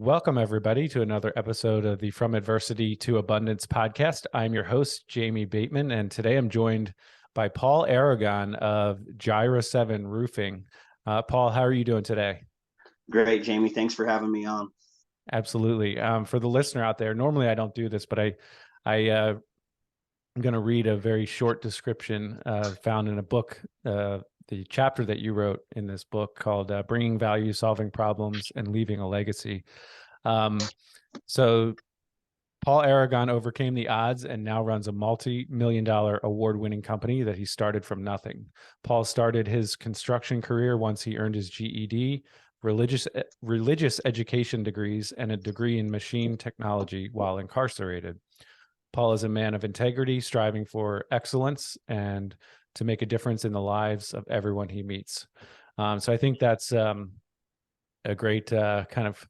Welcome, everybody, to another episode of the From Adversity to Abundance podcast. I'm your host, Jamie Bateman, and today I'm joined by Paul Aragon of Gyra 7 Roofing. Paul, how are you doing today? Great, Jamie. Thanks for having me on. Absolutely. For the listener out there, normally I don't do this, but I'm going to read a very short description found in a book, the chapter that you wrote in this book called Bringing Value, Solving Problems, and Leaving a Legacy. So Paul Aragon overcame the odds and now runs a multi-million-dollar award-winning company that he started from nothing. Paul started his construction career once he earned his GED, religious education degrees, and a degree in machine technology while incarcerated. Paul is a man of integrity, striving for excellence and to make a difference in the lives of everyone he meets. So I think that's a great kind of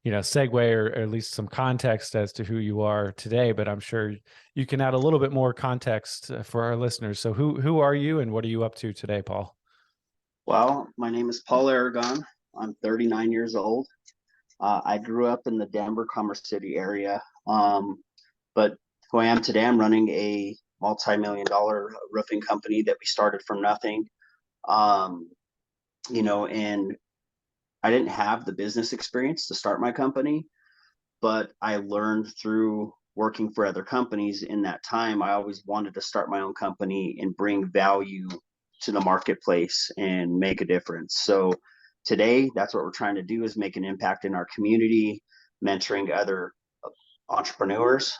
segue or at least some context as to who you are today, but I'm sure you can add a little bit more context for our listeners. So who are you and what are you up to today, Paul? Well, my name is Paul Aragon. I'm 39 years old. I grew up in the Denver, Commerce City area. But who I am today, I'm running a multi-million-dollar roofing company that we started from nothing. And I didn't have the business experience to start my company, but I learned through working for other companies in that time. I always wanted to start my own company and bring value to the marketplace and make a difference. So today, that's what we're trying to do, is make an impact in our community, mentoring other entrepreneurs,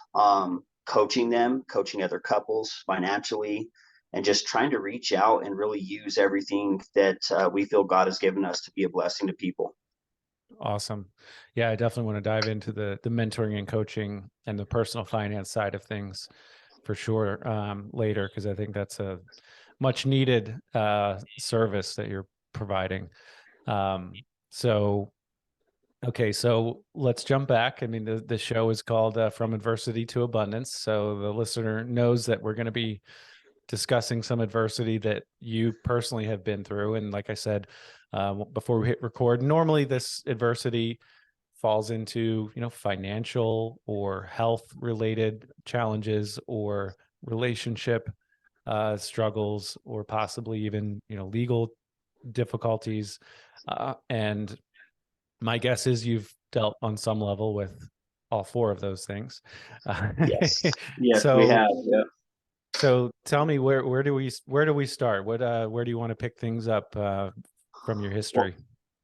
coaching them, coaching other couples financially, and just trying to reach out and really use everything that we feel God has given us to be a blessing to people. Awesome. Yeah, I definitely want to dive into the mentoring and coaching and the personal finance side of things for sure later, because I think that's a much needed service that you're providing. So let's jump back. I mean, the show is called From Adversity to Abundance. So the listener knows that we're going to be discussing some adversity that you personally have been through. And like I said, before we hit record, normally this adversity falls into, financial or health related challenges or relationship struggles, or possibly even, legal difficulties. And my guess is you've dealt on some level with all four of those things. Yes, yes, we so have. Yeah. so tell me, where do we start? Where do you want to pick things up from your Well, history?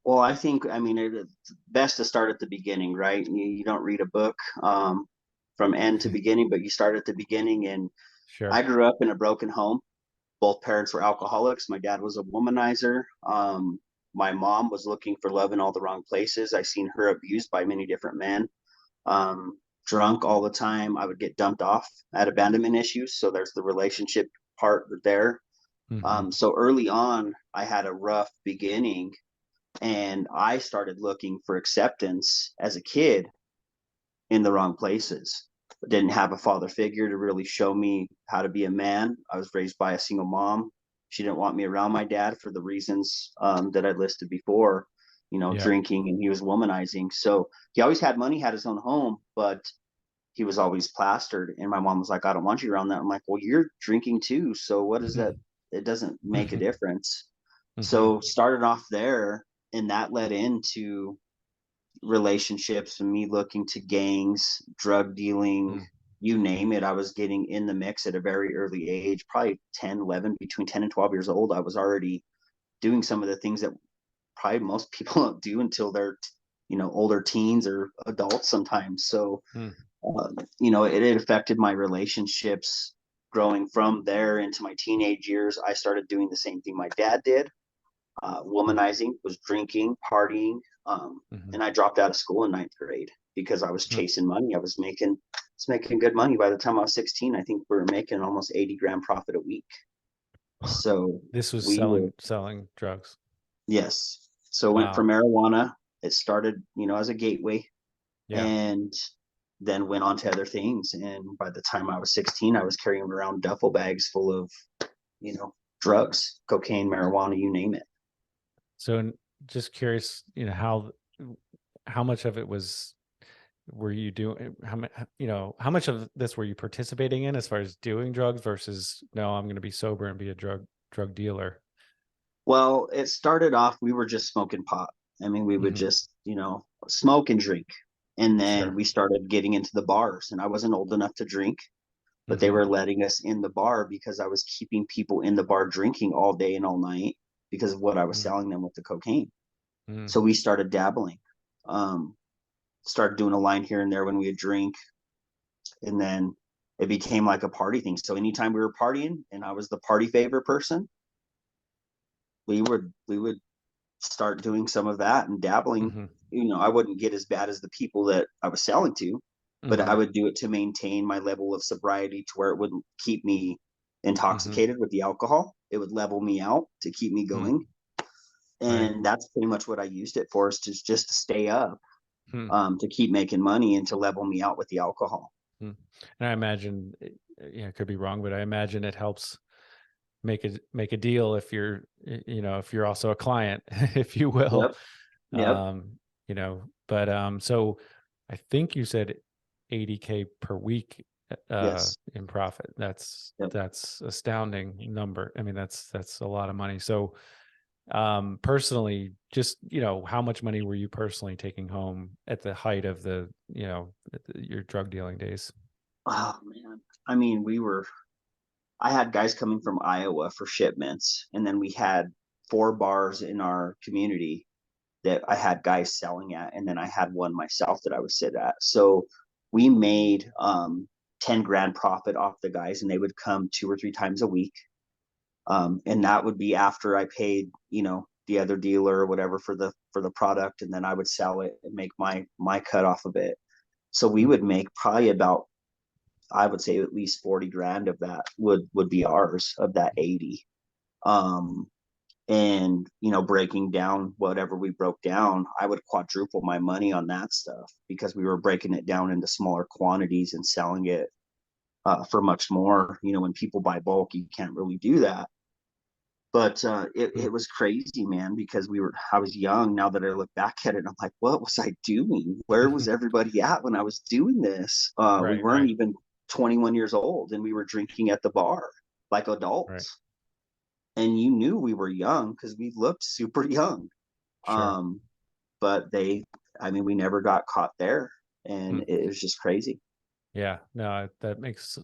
well, I mean, it's best to start at the beginning, right? You don't read a book from end to beginning, but you start at the beginning. And I Sure. grew up in a broken home. Both parents were alcoholics. My dad was a womanizer. My mom was looking for love in all the wrong places. I seen her abused by many different men. Um, Drunk all the time. I would get dumped off. I had abandonment issues, so there's the relationship part there. Hmm. So early on, I had a rough beginning, and I started looking for acceptance as a kid in the wrong places. I didn't have a father figure to really show me how to be a man. I was raised by a single mom. She didn't want me around my dad for the reasons that I listed before, Yeah. drinking, and he was womanizing. So he always had money, had his own home, but he was always plastered. And my mom was like, I don't want you around that. I'm like, well, you're drinking too. So what is that? It doesn't make a difference. Hmm. So started off there, and that led into relationships and me looking to gangs, drug dealing, you name it. I was getting in the mix at a very early age, probably 10, 11, between 10 and 12 years old. I was already doing some of the things that probably most people don't do until they're, older teens or adults sometimes. So, it affected my relationships growing from there into my teenage years. I started doing the same thing my dad did, womanizing, was drinking, partying, Hmm. and I dropped out of school in ninth grade because I was chasing money. I was making good money. By the time I was 16, I think we were making almost 80 grand profit a week. So This was we were, selling drugs. yes. So went from Wow. marijuana. It started, as a gateway, Yeah. and then went on to other things. And by the time I was 16, I was carrying around duffel bags full of, you know, drugs, cocaine, marijuana, you name it. So just curious, how how much of it were you doing? How much of this were you participating in as far as doing drugs versus no, I'm going to be sober and be a drug dealer? Well, it started off, we were just smoking pot. I mean, we would Hmm. just, smoke and drink. And then Sure. we started getting into the bars, and I wasn't old enough to drink, but they Hmm. were letting us in the bar because I was keeping people in the bar drinking all day and all night because of what I was Mm, selling them with the cocaine. mm, So we started dabbling, um, started doing a line here and there when we would drink. And then it became like a party thing. So anytime we were partying and I was the party favor person, we would start doing some of that and dabbling. mhm, I wouldn't get as bad as the people that I was selling to, but I mhm, would do it to maintain my level of sobriety to where it wouldn't keep me mhm, intoxicated with the alcohol. It would level me out to keep me mm, going. right. And that's pretty much what I used it for, is to just to stay up, Hmm, to keep making money and to level me out with the alcohol. hmm. And I imagine, I could be wrong, but I imagine it helps make a deal if if you're also a client, if you will. Yep. Yep. Um, but so I think you said 80K per week Yes. in profit. That's Yep. that's astounding number. I mean, that's a lot of money. So personally, just how much money were you personally taking home at the height of your drug dealing days? Oh man. I mean, I had guys coming from Iowa for shipments, and then we had 4 bars in our community that I had guys selling at, and then I had one myself that I would sit at. So we made 10 grand profit off the guys, and they would come 2 or 3 times a week. And that would be after I paid, the other dealer or whatever for the product, and then I would sell it and make my cut off of it. So we Mm, would make probably about, I would say, at least 40 grand of that would be ours, of that 80. Um, and breaking down whatever we broke down, I would quadruple my money on that stuff because we were breaking it down into smaller quantities and selling it for much more. When people buy bulk, you can't really do that. But mm, it was crazy, man, because I was young. Now that I look back at it, I'm like, what was I doing? Where was everybody at when I was doing this? We right, weren't right, even 21 years old, and we were drinking at the bar like right. adults. And you knew we were young because we looked super young. Sure. Um, but I mean, we never got caught there, and Hmm. it was just crazy. Yeah, no, that makes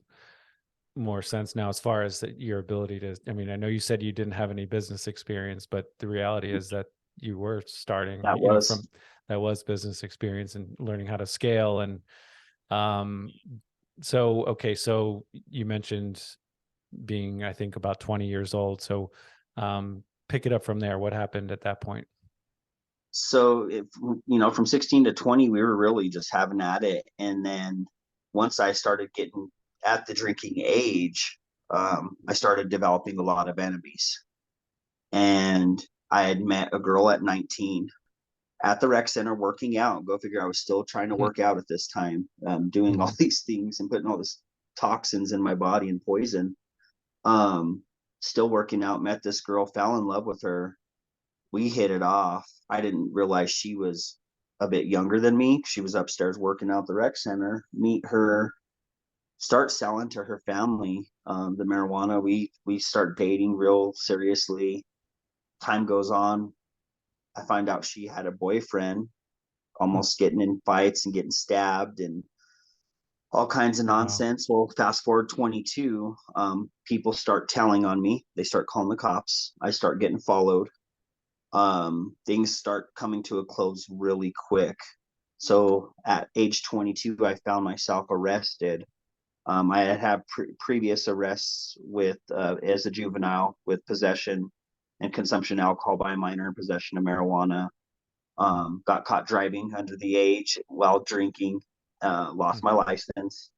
more sense now as far as your ability to. I mean, I know you said you didn't have any business experience, but the reality is that you were starting, That was from that was business experience and learning how to scale. And um, so, okay, so you mentioned being, I think, about 20 years old. So, pick it up from there. What happened at that point? so if from 16 to 20, we were really just having at it, and then once I started getting at the drinking age, I started developing a lot of enemies, and I had met a girl at 19 at the rec center working out. Go figure. I was still trying to Hmm, work out at this time, doing all mhm, these things and putting all this toxins in my body and poison. Um, Still working out. Met this girl, fell in love with her. We hit it off. I didn't realize she was a bit younger than me. She was upstairs working out at the rec center. Meet her, start selling to her family the marijuana. We start dating real seriously. Time goes on. I find out she had a boyfriend, hmm. almost getting in fights and getting stabbed and all kinds of Wow. nonsense. Well, fast forward 22, people start telling on me. They start calling the cops. I start getting followed. Things start coming to a close really quick. So at age 22, I found myself arrested. I had had previous arrests with as a juvenile with possession and consumption of alcohol by a minor and possession of marijuana. Got caught driving under the age while drinking, Hmm, lost my license.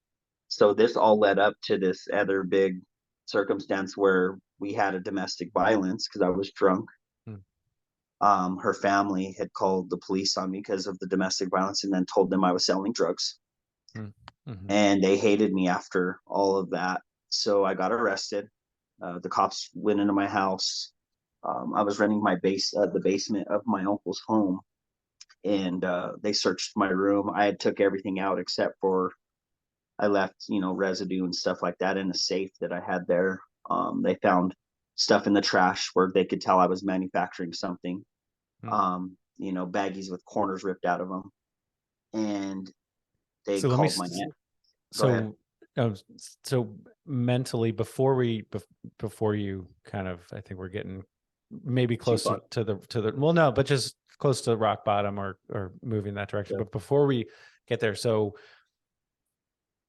So this all led up to this other big circumstance where we had a domestic violence because I was drunk. hmm, Her family had called the police on me because of the domestic violence and then told them I was selling drugs. hmm, mhm, And they hated me after all of that. So I got arrested. The cops went into my house. I was renting the basement of my uncle's home. and they searched my room. I had took everything out except for I left, residue and stuff like that in a safe that I had there. They found stuff in the trash where they could tell I was manufacturing something. Mm. Baggies with corners ripped out of them, and they So let me, called my aunt. Go ahead. so, uh, so mentally before you kind of, I think we're getting maybe Too close far. well, no, but just close to rock bottom or moving that direction. Yeah. But before we get there, so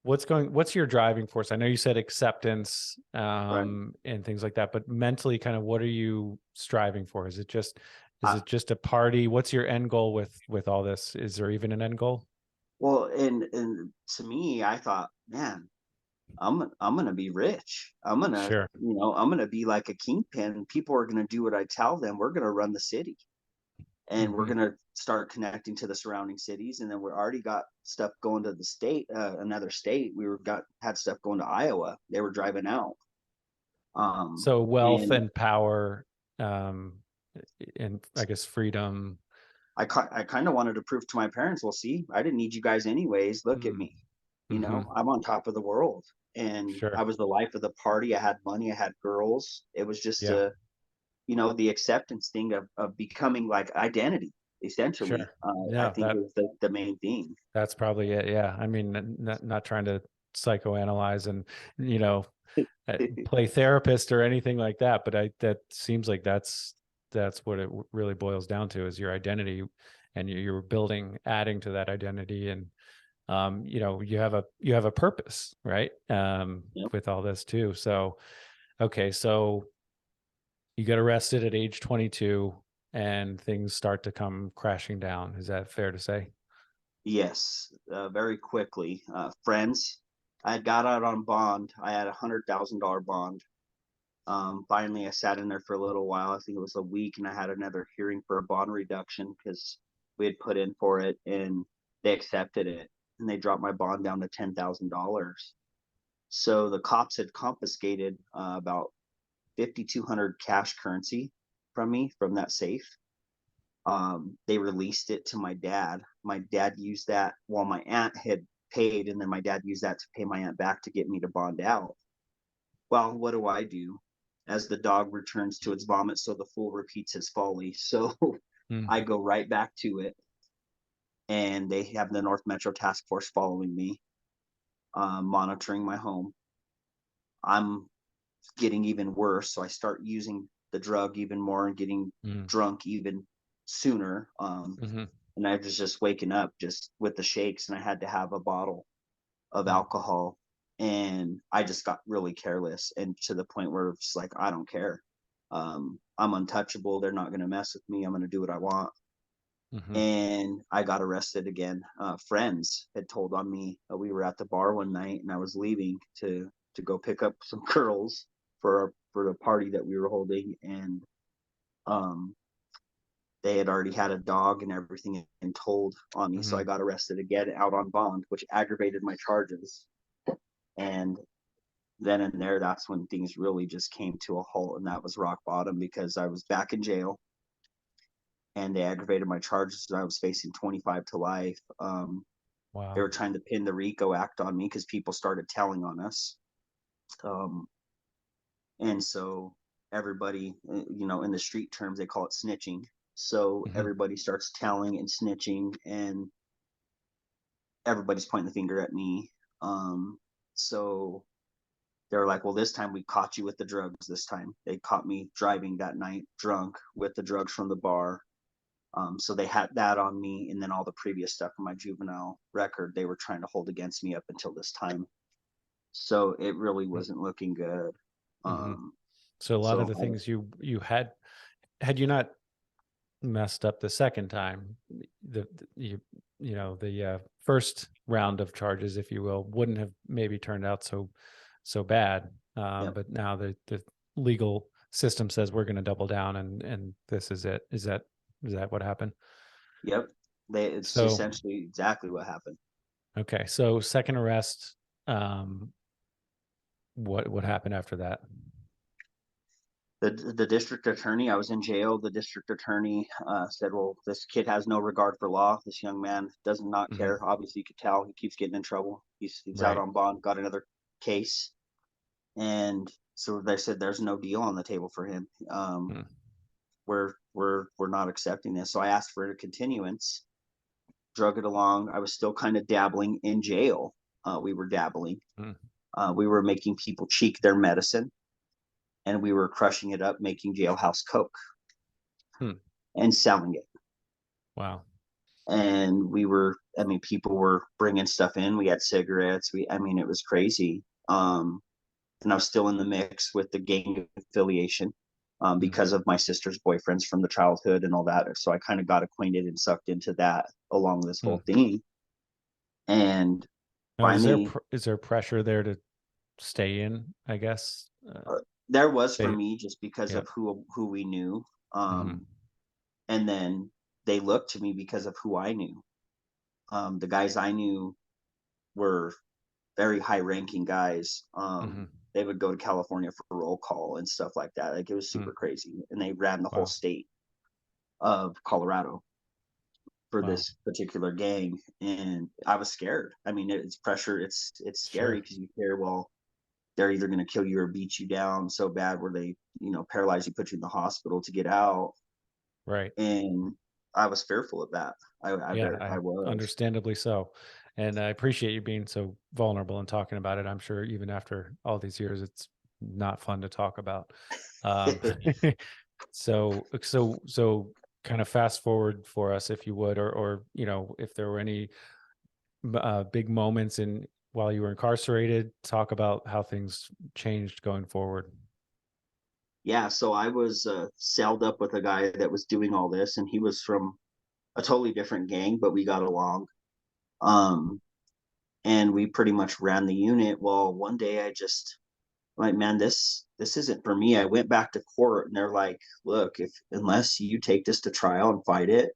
what's your driving force? I know you said acceptance, Right. and things like that, but mentally kind of what are you striving for? Is Uh, it just a party? What's your end goal with all this? Is there even an end goal? well, and to me, I thought, man, I'm gonna be rich. Sure. I'm gonna be like a kingpin. People are gonna do what I tell them. We're gonna run the city, and we're Hmm. gonna start connecting to the surrounding cities. And then we already got stuff going to the state, another state. Had stuff going to Iowa. They were driving out. So wealth And and power, um, and I guess freedom. I kind of wanted to prove to my parents, well, see, I didn't need you guys anyways. Look at Mm. me. Hmm. I'm on top of the world. And I Sure. was the life of the party. I had money, I had girls. It was just Yeah. the acceptance thing of becoming like identity, essentially. Sure. I Yeah, think it was the main thing. that's probably it. Yeah. I mean, not trying to psychoanalyze and, you know, play therapist or anything like that, but that seems like that's what it really boils down to is your identity, and you're building, adding to that identity. And you have a purpose, right? Yep. With all this too. So okay, so you get arrested at age 22 and things start to come crashing down. Is that fair to say? Yes, very quickly. Friends, I had got out on bond. I had $100,000 bond. Finally, I sat in there for a little while. I think it was a week, and I had another hearing for a bond reduction because we had put in for it, and they accepted it, and they dropped my bond down to $10,000. So the cops had confiscated about 5,200 cash currency from me from that safe. They released it to my dad. My dad used that while my aunt had paid, and then my dad used that to pay my aunt back to get me to bond out. Well, what do I do? As the dog returns to its vomit, so the fool repeats his folly. So I Mm. go right back to it, and they have the North Metro Task Force following me, monitoring my home. I'm getting even worse, so I start using the drug even more and getting Mm. drunk even sooner. Hmm. And I was just waking up just with the shakes, and I had to have a bottle of Mm. alcohol, and I just got really careless, and to the point where it's like I don't care. I'm untouchable. They're not going to mess with me. I'm going to do what I want. Hmm. And I got arrested again. Friends had told on me. We were at the bar one night, and I was leaving to go pick up some girls for a party that we were holding, and um, they had already had a dog and everything and told on me. So I Hmm. got arrested again out on bond, which aggravated my charges. And then and there, that's when things really just came to a halt, and that was rock bottom because I was back in jail, and they aggravated my charges. And I was facing 25 to life. They Wow. were trying to pin the RICO Act on me because people started telling on us, um, and so everybody, in the street terms, they call it snitching. So Hmm. everybody starts telling and snitching, and everybody's pointing the finger at me. So they were like, well, this time we caught you with the drugs. This time they caught me driving that night drunk with the drugs from the bar. So they had that on me, and then all the previous stuff from my juvenile record they were trying to hold against me up until this time. So it really wasn't looking good. Hmm. Um, So a lot of so the things you had you not messed up the second time, the first round of charges, if you will, wouldn't have maybe turned out so bad. yep, But now the legal system says we're going to double down, and this is it. Is that what happened? yep. It's So essentially exactly what happened. okay, so second arrest. Um, what happened after that? The district attorney, I was in jail. The district attorney said, well, this kid has no regard for law. This young man does not Hmm. care. Obviously, you could tell he keeps getting in trouble. He's out Right. on bond, got another case. And so they said there's no deal on the table for him. Mm. We're not accepting this. So I asked for a continuance, drug it along. I was still kind of dabbling in jail. We were dabbling. Mm. We were making people cheek their medicine, and we were crushing it up, making jailhouse coke Hmm. and selling it. Wow. And we were, I mean, people were bringing stuff in. We had cigarettes. I mean, it was crazy. And I was still in the mix with the gang affiliation Mm. because of my sister's boyfriends from the childhood and all that. So I kind of got acquainted and sucked into that along this Mm. whole thing. And Now, finally, is there pressure there to stay in, I guess? there was for Stay. me just because Yeah. of who we knew. Hmm. And then they looked to me because of who I knew. The guys I knew were very high ranking guys. Hmm. They would go to California for roll call and stuff like that. Like it was Mm. super crazy. And they ran the whole Wow. state of Colorado for Wow. this particular gang. And I was scared. I mean, it's pressure. It's scary Sure. because you hear, well, they're either going to kill you or beat you down so bad where they, paralyze you, put you in the hospital to get out. Right. And I was fearful of that. Yeah, I was. understandably so. And I appreciate you being so vulnerable and talking about it. I'm sure even after all these years, it's not fun to talk about. Um, so kind of fast forward for us, if you would, or if there were any big moments in while you were incarcerated, talk about how things changed going forward. Yeah, so I was celled up with a guy that was doing all this, and he was from a totally different gang, but we got along. Um, and we pretty much ran the unit. Well, one day I just like, man, this isn't for me. I went back to court, and they're like, look, if unless you take this to trial and fight it,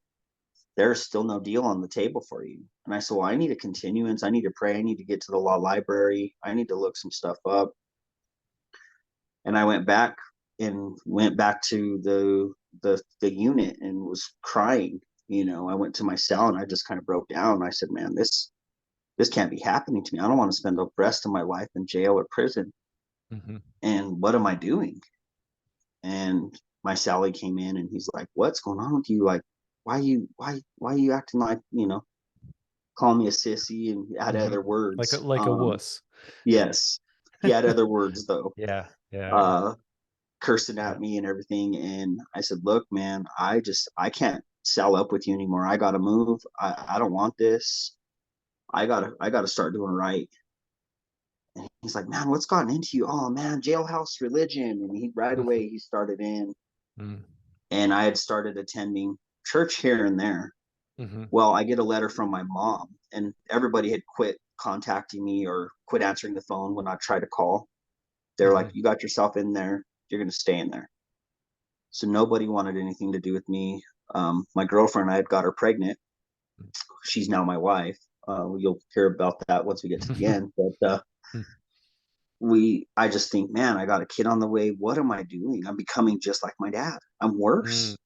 there's still no deal on the table for you. And I said, well, I need a continuance. I need to pray. I need to get to the law library. I need to look some stuff up. And I went back to the unit and was crying. I went to my cell and I just kind of broke down. I said, man, this can't be happening to me. I don't want to spend the rest of my life in jail or prison. Hmm. And what am I doing? And my Sally came in and he's like, what's going on with you? Like, why are you acting like, call me a sissy and add Hmm. other Like a words. wuss. Yes. He had other words though. Yeah. Yeah. Uh Cursing Yeah. at me and everything. And I said, look, man, I can't sell up with you anymore. I gotta move. I don't want this. I gotta start doing right. And he's like, man, what's gotten into you? Oh man, jailhouse religion. And he right away he started in, Mm. and I had started attending church here and there. Hmm. Well, I get a letter from my mom, and everybody had quit contacting me or quit answering the phone when I tried to call. They're like, Hmm. you got yourself in there, you're gonna stay in there. So nobody wanted anything to do with me. My girlfriend, I had got her pregnant. She's now my wife. You'll hear about that once we get to the end. But I just think, man, I got a kid on the way. What am I doing? I'm becoming just like my dad. I'm Mm. worse.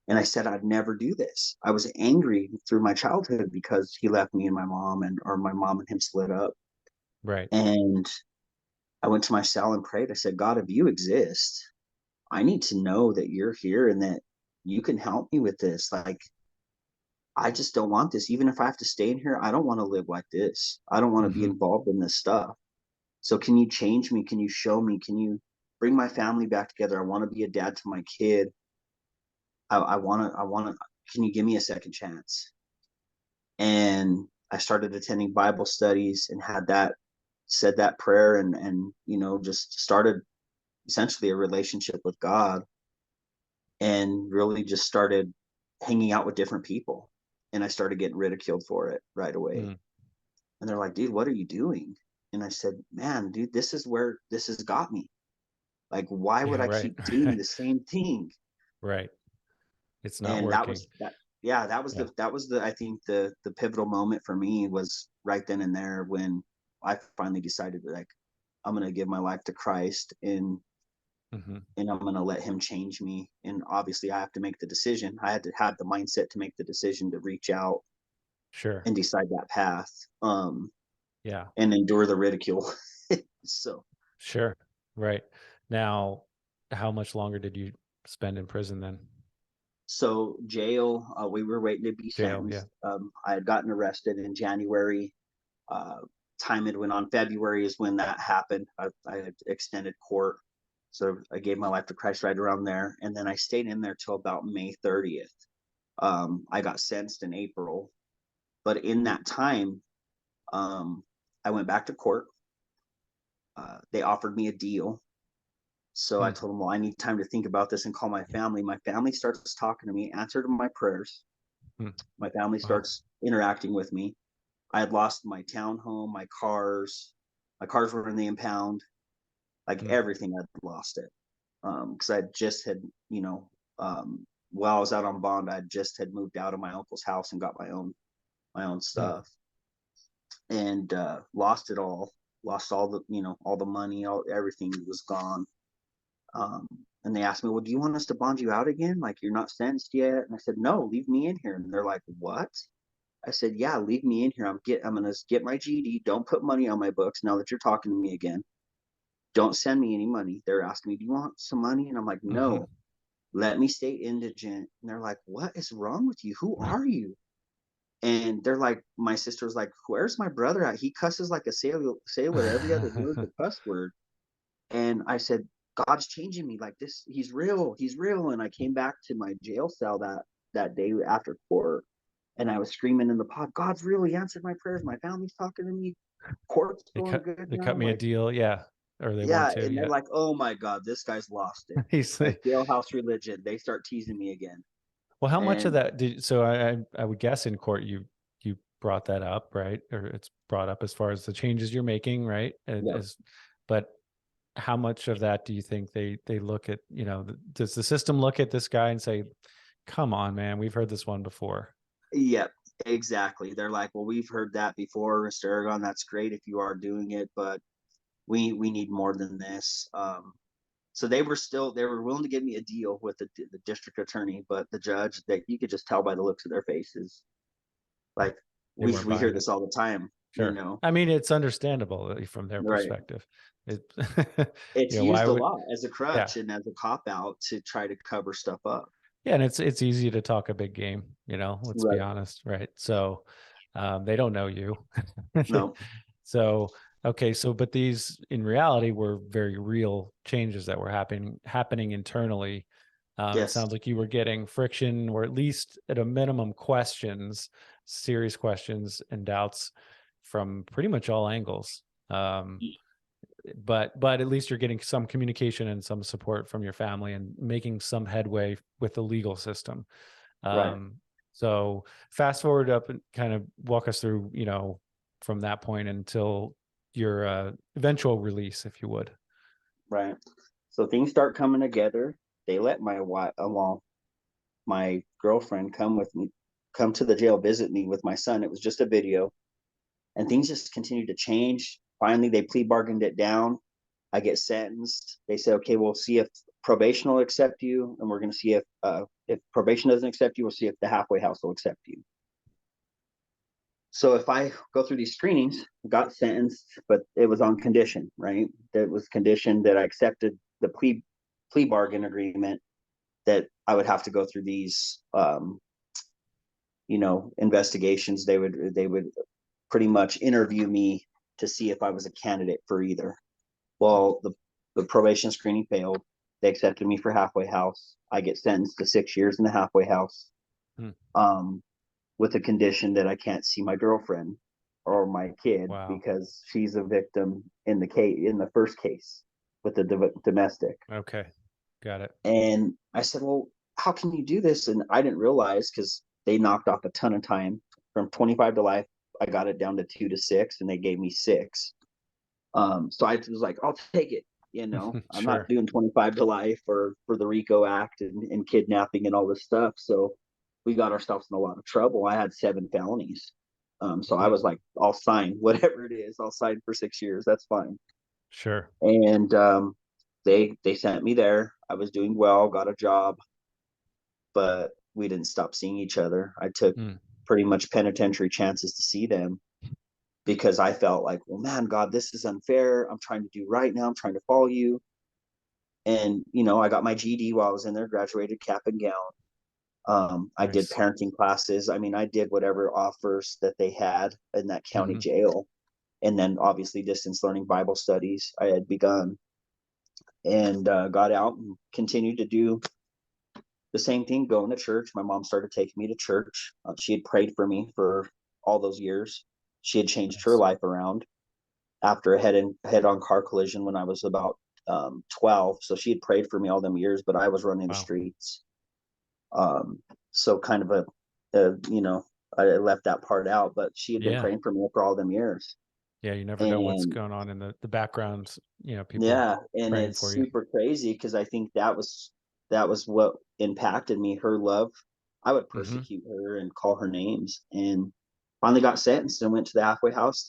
And I said I'd never do this. I was angry through my childhood because he left me and my mom, or my mom and him split up. Right. And I went to my cell and prayed. I said, God, if you exist, I need to know that you're here and that you can help me with this. Like, I just don't want this. Even if I have to stay in here, I don't want to live like this. I don't want to be Hmm. involved in this stuff. So can you change me? Can you show me? Can you bring my family back together? I want to be a dad to my kid. I want to, can you give me a second chance? And I started attending Bible studies and said that prayer and, just started essentially a relationship with God, and really just started hanging out with different people. And I started getting ridiculed for it right away. Mm. And they're like, dude, what are you doing? And I said, man, dude, this is where this has got me. Like, why would Yeah. I Right. keep doing the same thing? Right. It's not And that working. was that. Yeah, Yeah. that was the I think the pivotal moment for me was right then and there when I finally decided that, like, I'm gonna give my life to Christ and and I'm going to let him change me. And obviously I have to make the decision. I had to have the mindset to make the decision to reach out Sure. and decide that path, Yeah. and endure the ridicule. So, Sure. Right. Now, how much longer did you spend in prison then? so jail, we were waiting to be Jail. Yeah. sentenced. I had gotten arrested in January. Uh, Time had went on. February is when that happened. I had extended court. So I gave my life to Christ right around there. And then I stayed in there till about May 30th. I got sentenced in April. But in that time, I went back to court. They offered me a deal. So I Hmm. told them, well, I need time to think about this and call my family. My family starts talking to me, answered my prayers. Hmm. My family Wow. starts interacting with me. I had lost my townhome, my cars. My cars were in the impound. Like Hmm. everything, I'd lost it. Because I just had, while I was out on bond, I just had moved out of my uncle's house and got my own Hmm. stuff, and lost it all. Lost all the, all the money, all everything was gone. Um, and they asked me, well, do you want us to bond you out again? Like, you're not sentenced yet. And I said, no, leave me in here. And they're like, what? I said, yeah, leave me in here. I'm going to get my GED. Don't put money on my books now that you're talking to me again. Don't send me any money. They're asking me, do you want some money? And I'm like, Hmm. no, let me stay indigent. And they're like, what is wrong with you? Who are you? And they're like, my sister's like, where's my brother at? He cusses like a sailor. Every other word's a cuss word. And I said, God's changing me like this. He's real. He's real. And I came back to my jail cell that day after court, and I was screaming in the pod, God's real. He answered my prayers. My family's talking to me. Court's going good They cut now. me a Like, deal. Yeah. Or they want yeah. to. And they're Yeah. like, oh my God, this guy's lost it. He's Like jailhouse religion. They start teasing me again. well, how much of And that did so I would guess in court you brought that up, right? Or it's brought up as far as the changes you're making, right? yeah, As but how much of that do you think they look at, does the system look at this guy and say, come on, man, we've heard this one before? yeah, exactly. They're like, well, we've heard that before, Mr. Aragon. That's great if you are doing it, but we need more than this. So they were willing to give me a deal with the district attorney, but the judge, that you could just tell by the looks of their faces, like They weren't we hear buying it. this all the time, Sure. I mean, it's understandable from their right? perspective. It, It's why used a would, lot as a yeah. crutch and as a cop out to try to cover stuff up. Yeah, and it's easy to talk a big game, let's be Right. honest, right? So they don't know you. No. So okay, so but these in reality were very real changes that were happening internally. It Yes. sounds like you were getting friction, or at least at a minimum questions, serious questions and doubts from pretty much all angles. But at least you're getting some communication and some support from your family and making some headway with the legal system. Right. So fast forward up and kind of walk us through, from that point until your eventual release, if you would. Right. So things start coming together. They let my wife, well, my girlfriend come to the jail, visit me with my son. It was just a video, and things just continued to change. Finally, they plea bargained it down. I get sentenced. They said, okay, we'll see if probation will accept you, and we're going to see if probation doesn't accept you, we'll see if the halfway house will accept you. So if I go through these screenings, got sentenced, but it was on condition, right? That was conditioned that I accepted the plea bargain agreement, that I would have to go through these investigations. They would pretty much interview me to see if I was a candidate for either. Well, the probation screening failed. They accepted me for halfway house. I get sentenced to 6 years in the halfway house, Hmm. with a condition that I can't see my girlfriend or my kid Wow. because she's a victim in the first case with the domestic. Okay. Got it. And I said, well, how can you do this? And I didn't realize, because they knocked off a ton of time from 25 to life. I got it down to 2 to 6, and they gave me 6. So I was like, I'll take it. I'm not Sure. doing 25 to life for the RICO Act and kidnapping and all this stuff. So we got ourselves in a lot of trouble. I had 7 felonies. So I Hmm. was like, I'll sign whatever it is. I'll sign for 6 years. That's fine. Sure. And they sent me there. I was doing well, got a job, but we didn't stop seeing each other. I took Mm. pretty much penitentiary chances to see them because I felt like, well, man, God, this is unfair. I'm trying to do right now. I'm trying to follow you. And, I got my GED while I was in there, graduated cap and gown. I did Nice. parenting classes. I mean, I did whatever offers that they had in that county Mm-hmm. jail. And then obviously distance learning Bible studies I had begun, and got out and continued to do the same thing, going to church. My mom started taking me to church. She had prayed for me for all those years. She had changed her Nice. life around after a head-on car collision when I was about 12. So she had prayed for me all them years, but I was running the Wow. streets. So kind of I left that part out, but she had been Yeah. praying for me for all them years. Yeah. You never know what's And going on in the background, people yeah, and praying it's for you. super crazy because I think that was what impacted me. Her love, I would Mm-hmm. persecute her and call her names, and finally got sentenced and went to the halfway house,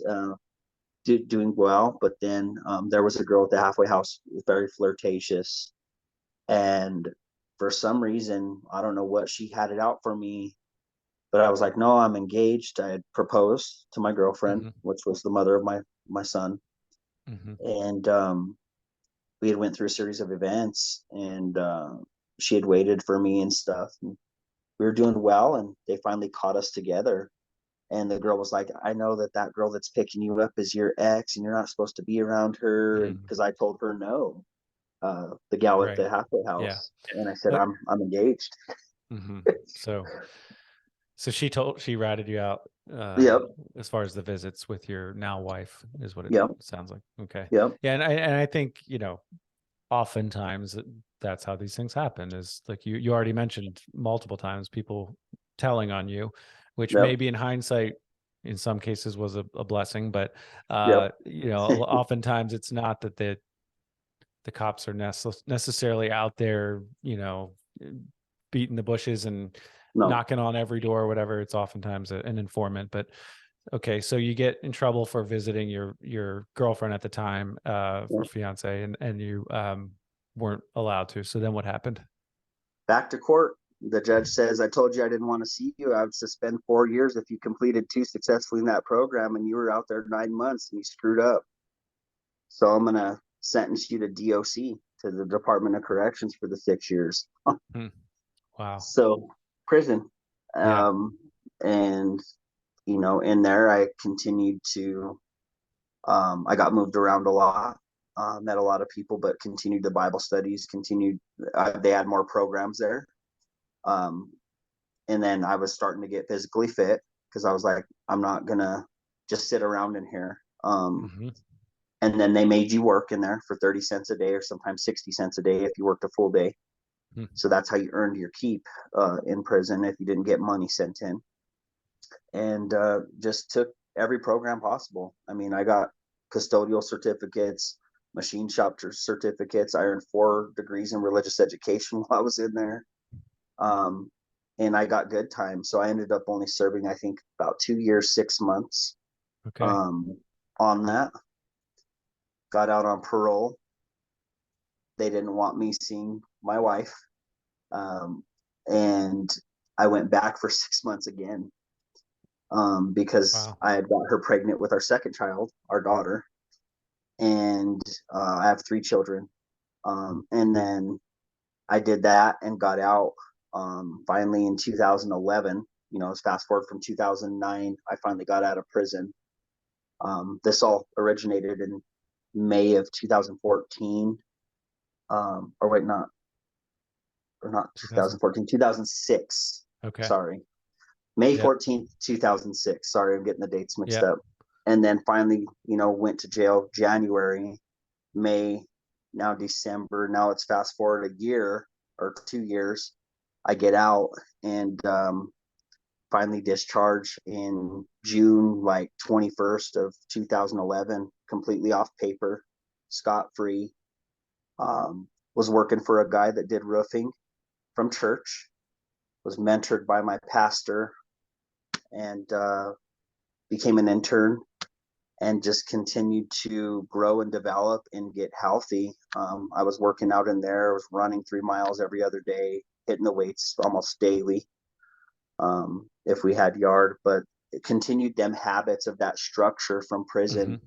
doing well. But then there was a girl at the halfway house, very flirtatious, and for some reason, I don't know what, she had it out for me. But I was like, no, I'm engaged. I had proposed to my girlfriend, Mm-hmm. which was the mother of my son, Mm-hmm. and we had went through a series of events, and she had waited for me and stuff, and we were doing well, and they finally caught us together. And the girl was like, I know that girl that's picking you up is your ex and you're not supposed to be around her. And Mm-hmm. because I told her no, the gal at Right. the halfway Yeah. house, and I said, But I'm engaged. mm-hmm. So she ratted you out, Yep. as far as the visits with your now wife is what it Yep. sounds like. Okay. Yep. Yeah, and I think, oftentimes that's how these things happen, is like you already mentioned multiple times, people telling on you, which Yep. maybe in hindsight in some cases was a blessing, but Yep. oftentimes it's not that the cops are necessarily out there, beating the bushes and No. knocking on every door or whatever. It's oftentimes an informant. But okay, so you get in trouble for visiting your girlfriend at the time, or fiance, and you weren't allowed to. So then what happened? Back to court. The judge says, I told you I didn't want to see you. I would suspend 4 years if you completed 2 successfully in that program, and you were out there 9 months and you screwed up. So I'm going to sentence you to DOC, to the Department of Corrections, for the 6 years. Hmm. Wow. So prison. Yeah. And, in there, I continued to, I got moved around a lot, met a lot of people, but continued the Bible studies, they had more programs there. Um, and then I was starting to get physically fit because I was like, I'm not going to just sit around in here. Hmm. And then they made you work in there for 30 cents a day, or sometimes 60 cents a day if you worked a full day. Hmm. So that's how you earned your keep in prison if you didn't get money sent in. And just took every program possible. I mean, I got custodial certificates, machine shop certificates. I earned 4 degrees in religious education while I was in there. Um, and I got good time. So I ended up only serving, I think, about 2 years, 6 months Okay. um, on that. Got out on parole. They didn't want me seeing my wife. Um, and I went back for 6 months again, because Wow. I had got her pregnant with our second child, our daughter. And I have 3 children. And then I did that and got out finally in 2011. It's fast forward from 2009. I finally got out of prison. This all originated in May of 2014. Or wait, not 2000. 2014, 2006. Okay. Sorry. May Yep. 14th, 2006. Sorry, I'm getting the dates mixed Yep. up. And then finally, went to jail January, May, now December. Now it's fast forward a year or 2 years. I get out, and finally discharged in June, like 21st of 2011, completely off paper, scot free. Was working for a guy that did roofing from church, was mentored by my pastor, and became an intern, and just continued to grow and develop and get healthy. I was working out in there. I was running 3 miles every other day, hitting the weights almost daily, if we had yard. But it continued them habits of that structure from prison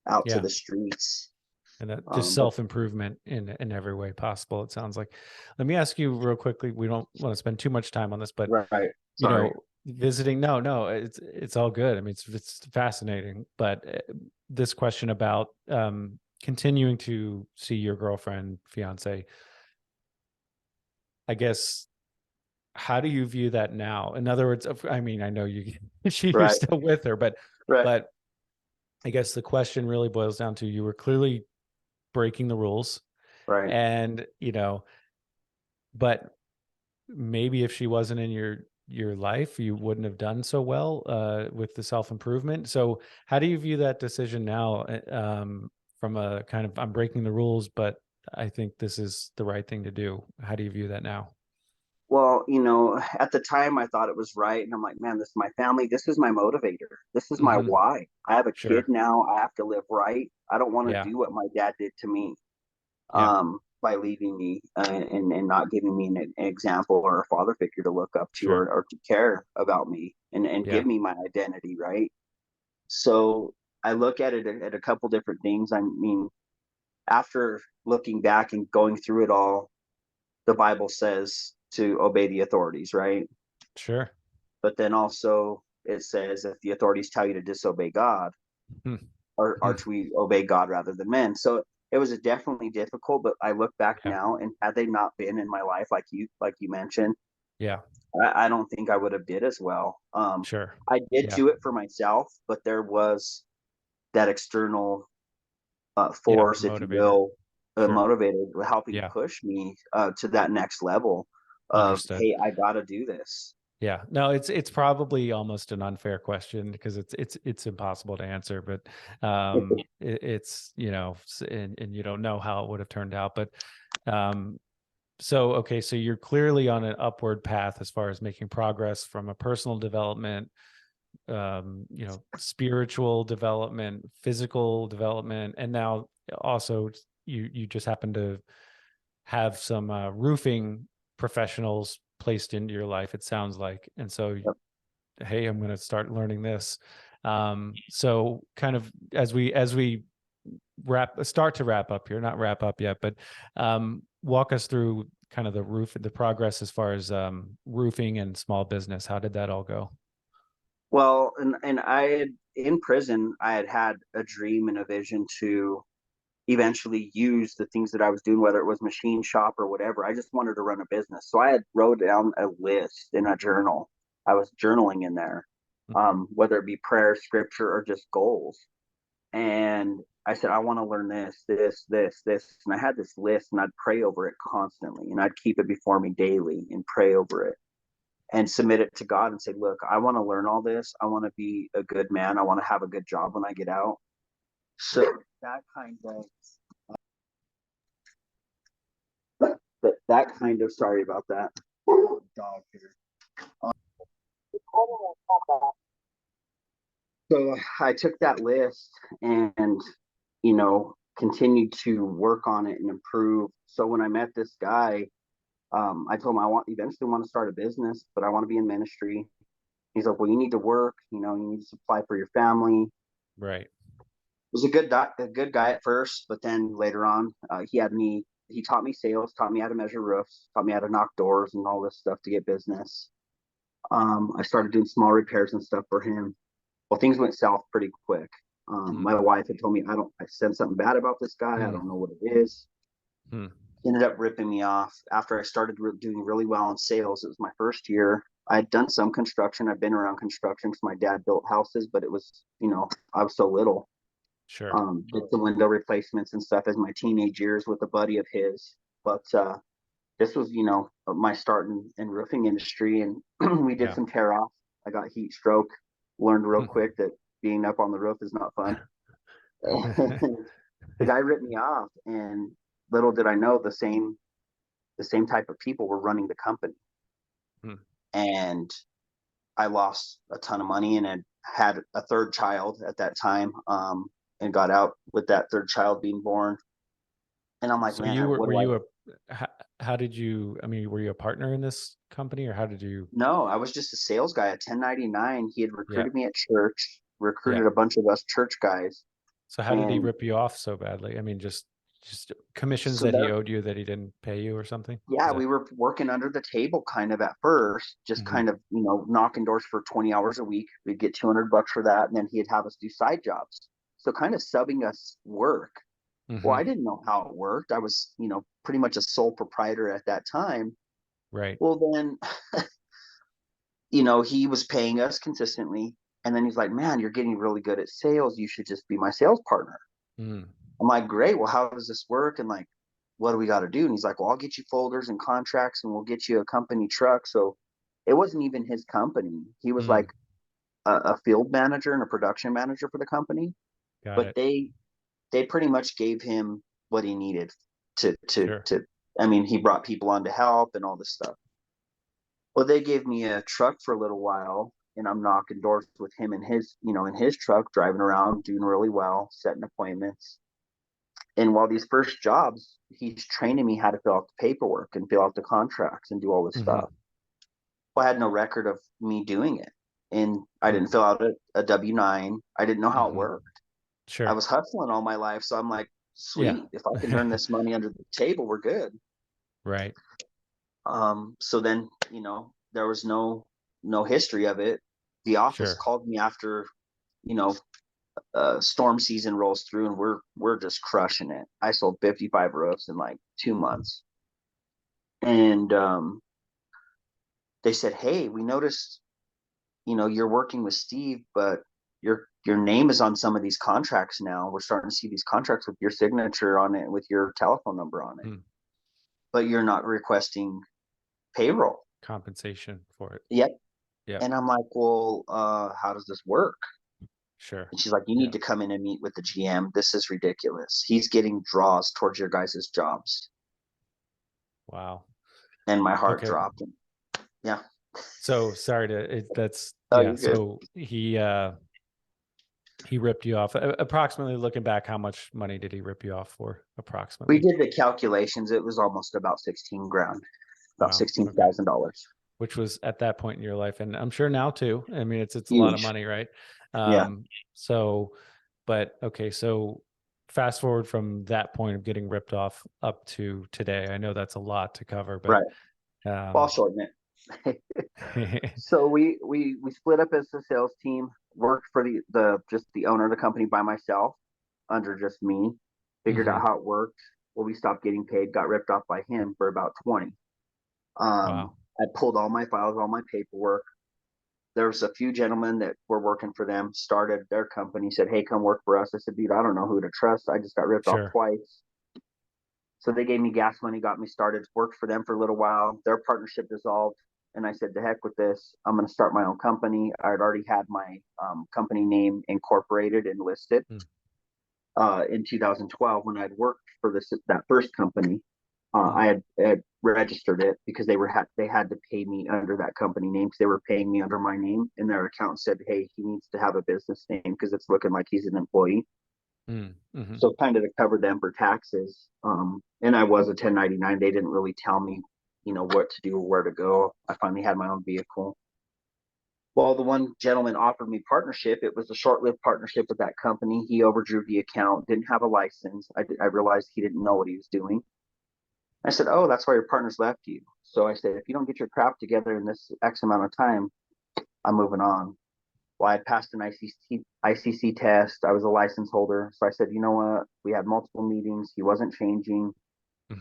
out to Yeah. the streets. And that just self-improvement in every way possible, it sounds like. Let me ask you real quickly, we don't want to spend too much time on this, but Right. you Sorry. know, visiting, no, it's all good. I mean, it's fascinating, but this question about continuing to see your girlfriend, fiance, I guess, how do you view that now? In other words, I mean, I know you're Right. still with her, Right. but I guess the question really boils down to, you were clearly breaking the rules, Right. and but maybe if she wasn't in your life, you wouldn't have done so well with the self-improvement. So how do you view that decision now, from a kind of, I'm breaking the rules, but I think this is the right thing to do? How do you view that now? Well, at the time I thought it was right. And I'm like, man, this is my family. This is my motivator. This is my Hmm. why. I have a kid Sure. now. I have to live right. I don't want to Yeah. do what my dad did to me, Yeah. by leaving me, and not giving me an example or a father figure to look up to, Sure. or to care about me, and Yeah. give me my identity, right? So I look at it at a couple different things. I mean, after looking back and going through it all, the Bible says to obey the authorities, right? Sure. But then also it says if the authorities tell you to disobey God, Hmm. or Hmm. to we obey God rather than men. So it was definitely difficult, but I look back Yeah. now, and had they not been in my life, like you mentioned, Yeah. I don't think I would have did as well. Sure. I did Yeah. do it for myself, but there was that external Yeah. force, if you Motivator. will, Sure. motivated, helping Yeah. push me to that next level of, Understood. hey, I got to do this. Yeah, no, it's probably almost an unfair question, because it's impossible to answer, but it's, and you don't know how it would have turned out. But um, so okay, so you're clearly on an upward path as far as making progress from a personal development, spiritual development, physical development, and now also you just happen to have some roofing professionals placed into your life, it sounds like. And so, Yep. hey, I'm going to start learning this. So kind of as we start to wrap up here, not wrap up yet, but walk us through kind of the progress as far as roofing and small business. How did that all go? Well, and I had, in prison, I had a dream and a vision to eventually use the things that I was doing, whether it was machine shop or whatever. I just wanted to run a business. So I had wrote down a list in a journal. I was journaling in there, whether it be prayer, scripture, or just goals. And I said, I want to learn this, this, this, this. And I had this list, and I'd pray over it constantly, and I'd keep it before me daily and pray over it and submit it to God and say, look, I want to learn all this. I want to be a good man. I want to have a good job when I get out. So that kind of that kind of, sorry about that, dog here. So I took that list, and continued to work on it and improve. So when I met this guy, I told him I eventually want to start a business, but I want to be in ministry. He's like, well, you need to work. You need to supply for your family. Right. Was a good guy at first, but then later on, he taught me sales, taught me how to measure roofs, taught me how to knock doors and all this stuff to get business. I started doing small repairs and stuff for him. Well, things went south pretty quick. Hmm. My wife had told me, I said something bad about this guy. I Hmm. don't know what it is. Hmm. He ended up ripping me off after I started doing really well in sales. It was my first year. I had done some construction. I've been around construction because my dad built houses, but it was, I was so little. Sure. Did some window replacements and stuff as my teenage years with a buddy of his. But this was, my start in roofing industry, and we did Yeah. some tear off. I got heat stroke. Learned real Hmm. quick that being up on the roof is not fun. The guy ripped me off, and little did I know the same type of people were running the company, Hmm. and I lost a ton of money, and had a third child at that time, and got out with that third child being born. And I'm like, So man, you what were do I you how did you, I mean, were you a partner in this company, or how did you? No, I was just a sales guy, a 1099. He had Yeah. recruited me at church, Yeah. recruited a bunch of us church guys. So how did he And rip you off so badly? I mean, just commissions so that he there, owed you that he didn't pay you or something? yeah, Is we that? were working under the table kind of at first, just Hmm. kind of, knocking doors for 20 hours a week. We'd get 200 bucks for that. And then he'd have us do side jobs. So kind of subbing us work. Well, Hmm. I didn't know how it worked. I was, pretty much a sole proprietor at that time. Right. Well, then, he was paying us consistently. And then he's like, man, you're getting really good at sales. You should just be my sales partner. Mm. I'm like, great. Well, how does this work? And like, what do we got to do? And he's like, well, I'll get you folders and contracts and we'll get you a company truck. So it wasn't even his company. He was like Mm. a field manager and a production manager for the company. Got But it. they pretty much gave him what he needed to, to, Sure. to, I mean, he brought people on to help and all this stuff. Well, they gave me a truck for a little while, and I'm knocking doors with him in his truck, driving around, doing really well, setting appointments. And while these first jobs, he's training me how to fill out the paperwork and fill out the contracts and do all this Hmm. stuff. Well, I had no record of me doing it. And I didn't Mm. fill out a W-9. I didn't know how it Hmm. worked. I Sure. was hustling all my life. So I'm like, Yeah. sweet. If I can earn this money under the table, we're good. Right. So then, there was no history of it. The office Sure. called me after, you know, storm season rolls through and we're just crushing it. I sold 55 roofs in like 2 months. And they said, hey, we noticed, you're working with Steve, but your name is on some of these contracts now. We're starting to see these contracts with your signature on it, with your telephone number on it, Mm. but you're not requesting payroll. Compensation for it. Yep. Yep. And I'm like, well, how does this work? Sure. And she's like, you need Yeah. to come in and meet with the GM. This is ridiculous. He's getting draws towards your guys' jobs. Wow. And my heart Okay. dropped. And yeah. So sorry to that's Oh, yeah. you're good. So he ripped you off. Approximately, looking back, how much money did he rip you off for? We Approximately. did the calculations. It was almost about 16 grand, about Wow. Okay. $16,000. Which was at that point in your life, and I'm sure now too. I mean, it's a lot of Huge. money, right? Yeah. So, but okay, so fast forward from that point of getting ripped off up to today. I know that's a lot to cover, but Right. Well, I'll um, shorten it. So we split up as the sales team, worked for the just the owner of the company by myself, under just me, figured out mhm. how it worked. Well, we stopped getting paid, got ripped off by him for about 20. Wow, I pulled all my files, all my paperwork. There was a few gentlemen that were working for them, started their company, said, hey, come work for us. I said, dude, I don't know who to trust. I just got ripped off sure, twice. So they gave me gas money, got me started, worked for them for a little while. Their partnership dissolved. And I said, to heck with this. I'm going to start my own company. I had already had my company name incorporated and listed mm, in 2012 when I'd worked for that first company. mm, I had registered it because they had to pay me under that company name because they were paying me under my name, and their account said, hey, he needs to have a business name because it's looking like he's an employee. mhm. So kind of to cover them for taxes. And I was a 1099. They didn't really tell me, what to do or where to go. I finally had my own vehicle. Well, the one gentleman offered me partnership. It was a short-lived partnership with that company. He overdrew the account, didn't have a license. I realized he didn't know what he was doing. I said, oh, that's why your partner's left you. So I said, if you don't get your crap together in this X amount of time, I'm moving on. Well, I had passed an ICC test. I was a license holder. So I said, you know what? We had multiple meetings. He wasn't changing.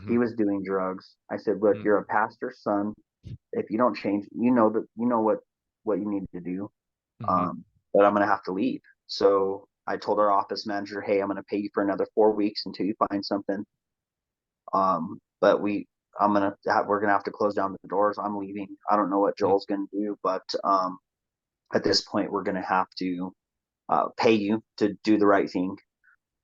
He Mhm. was doing drugs. I said, look, Mm, you're a pastor's son. If you don't change, you know what you need to do. mhm. But I'm going to have to leave. So I told our office manager, hey, I'm going to pay you for another 4 weeks until you find something. But we're gonna have to close down the doors. I'm leaving. I don't know what Mm, Joel's gonna do, but at this point, we're gonna have to pay you to do the right thing.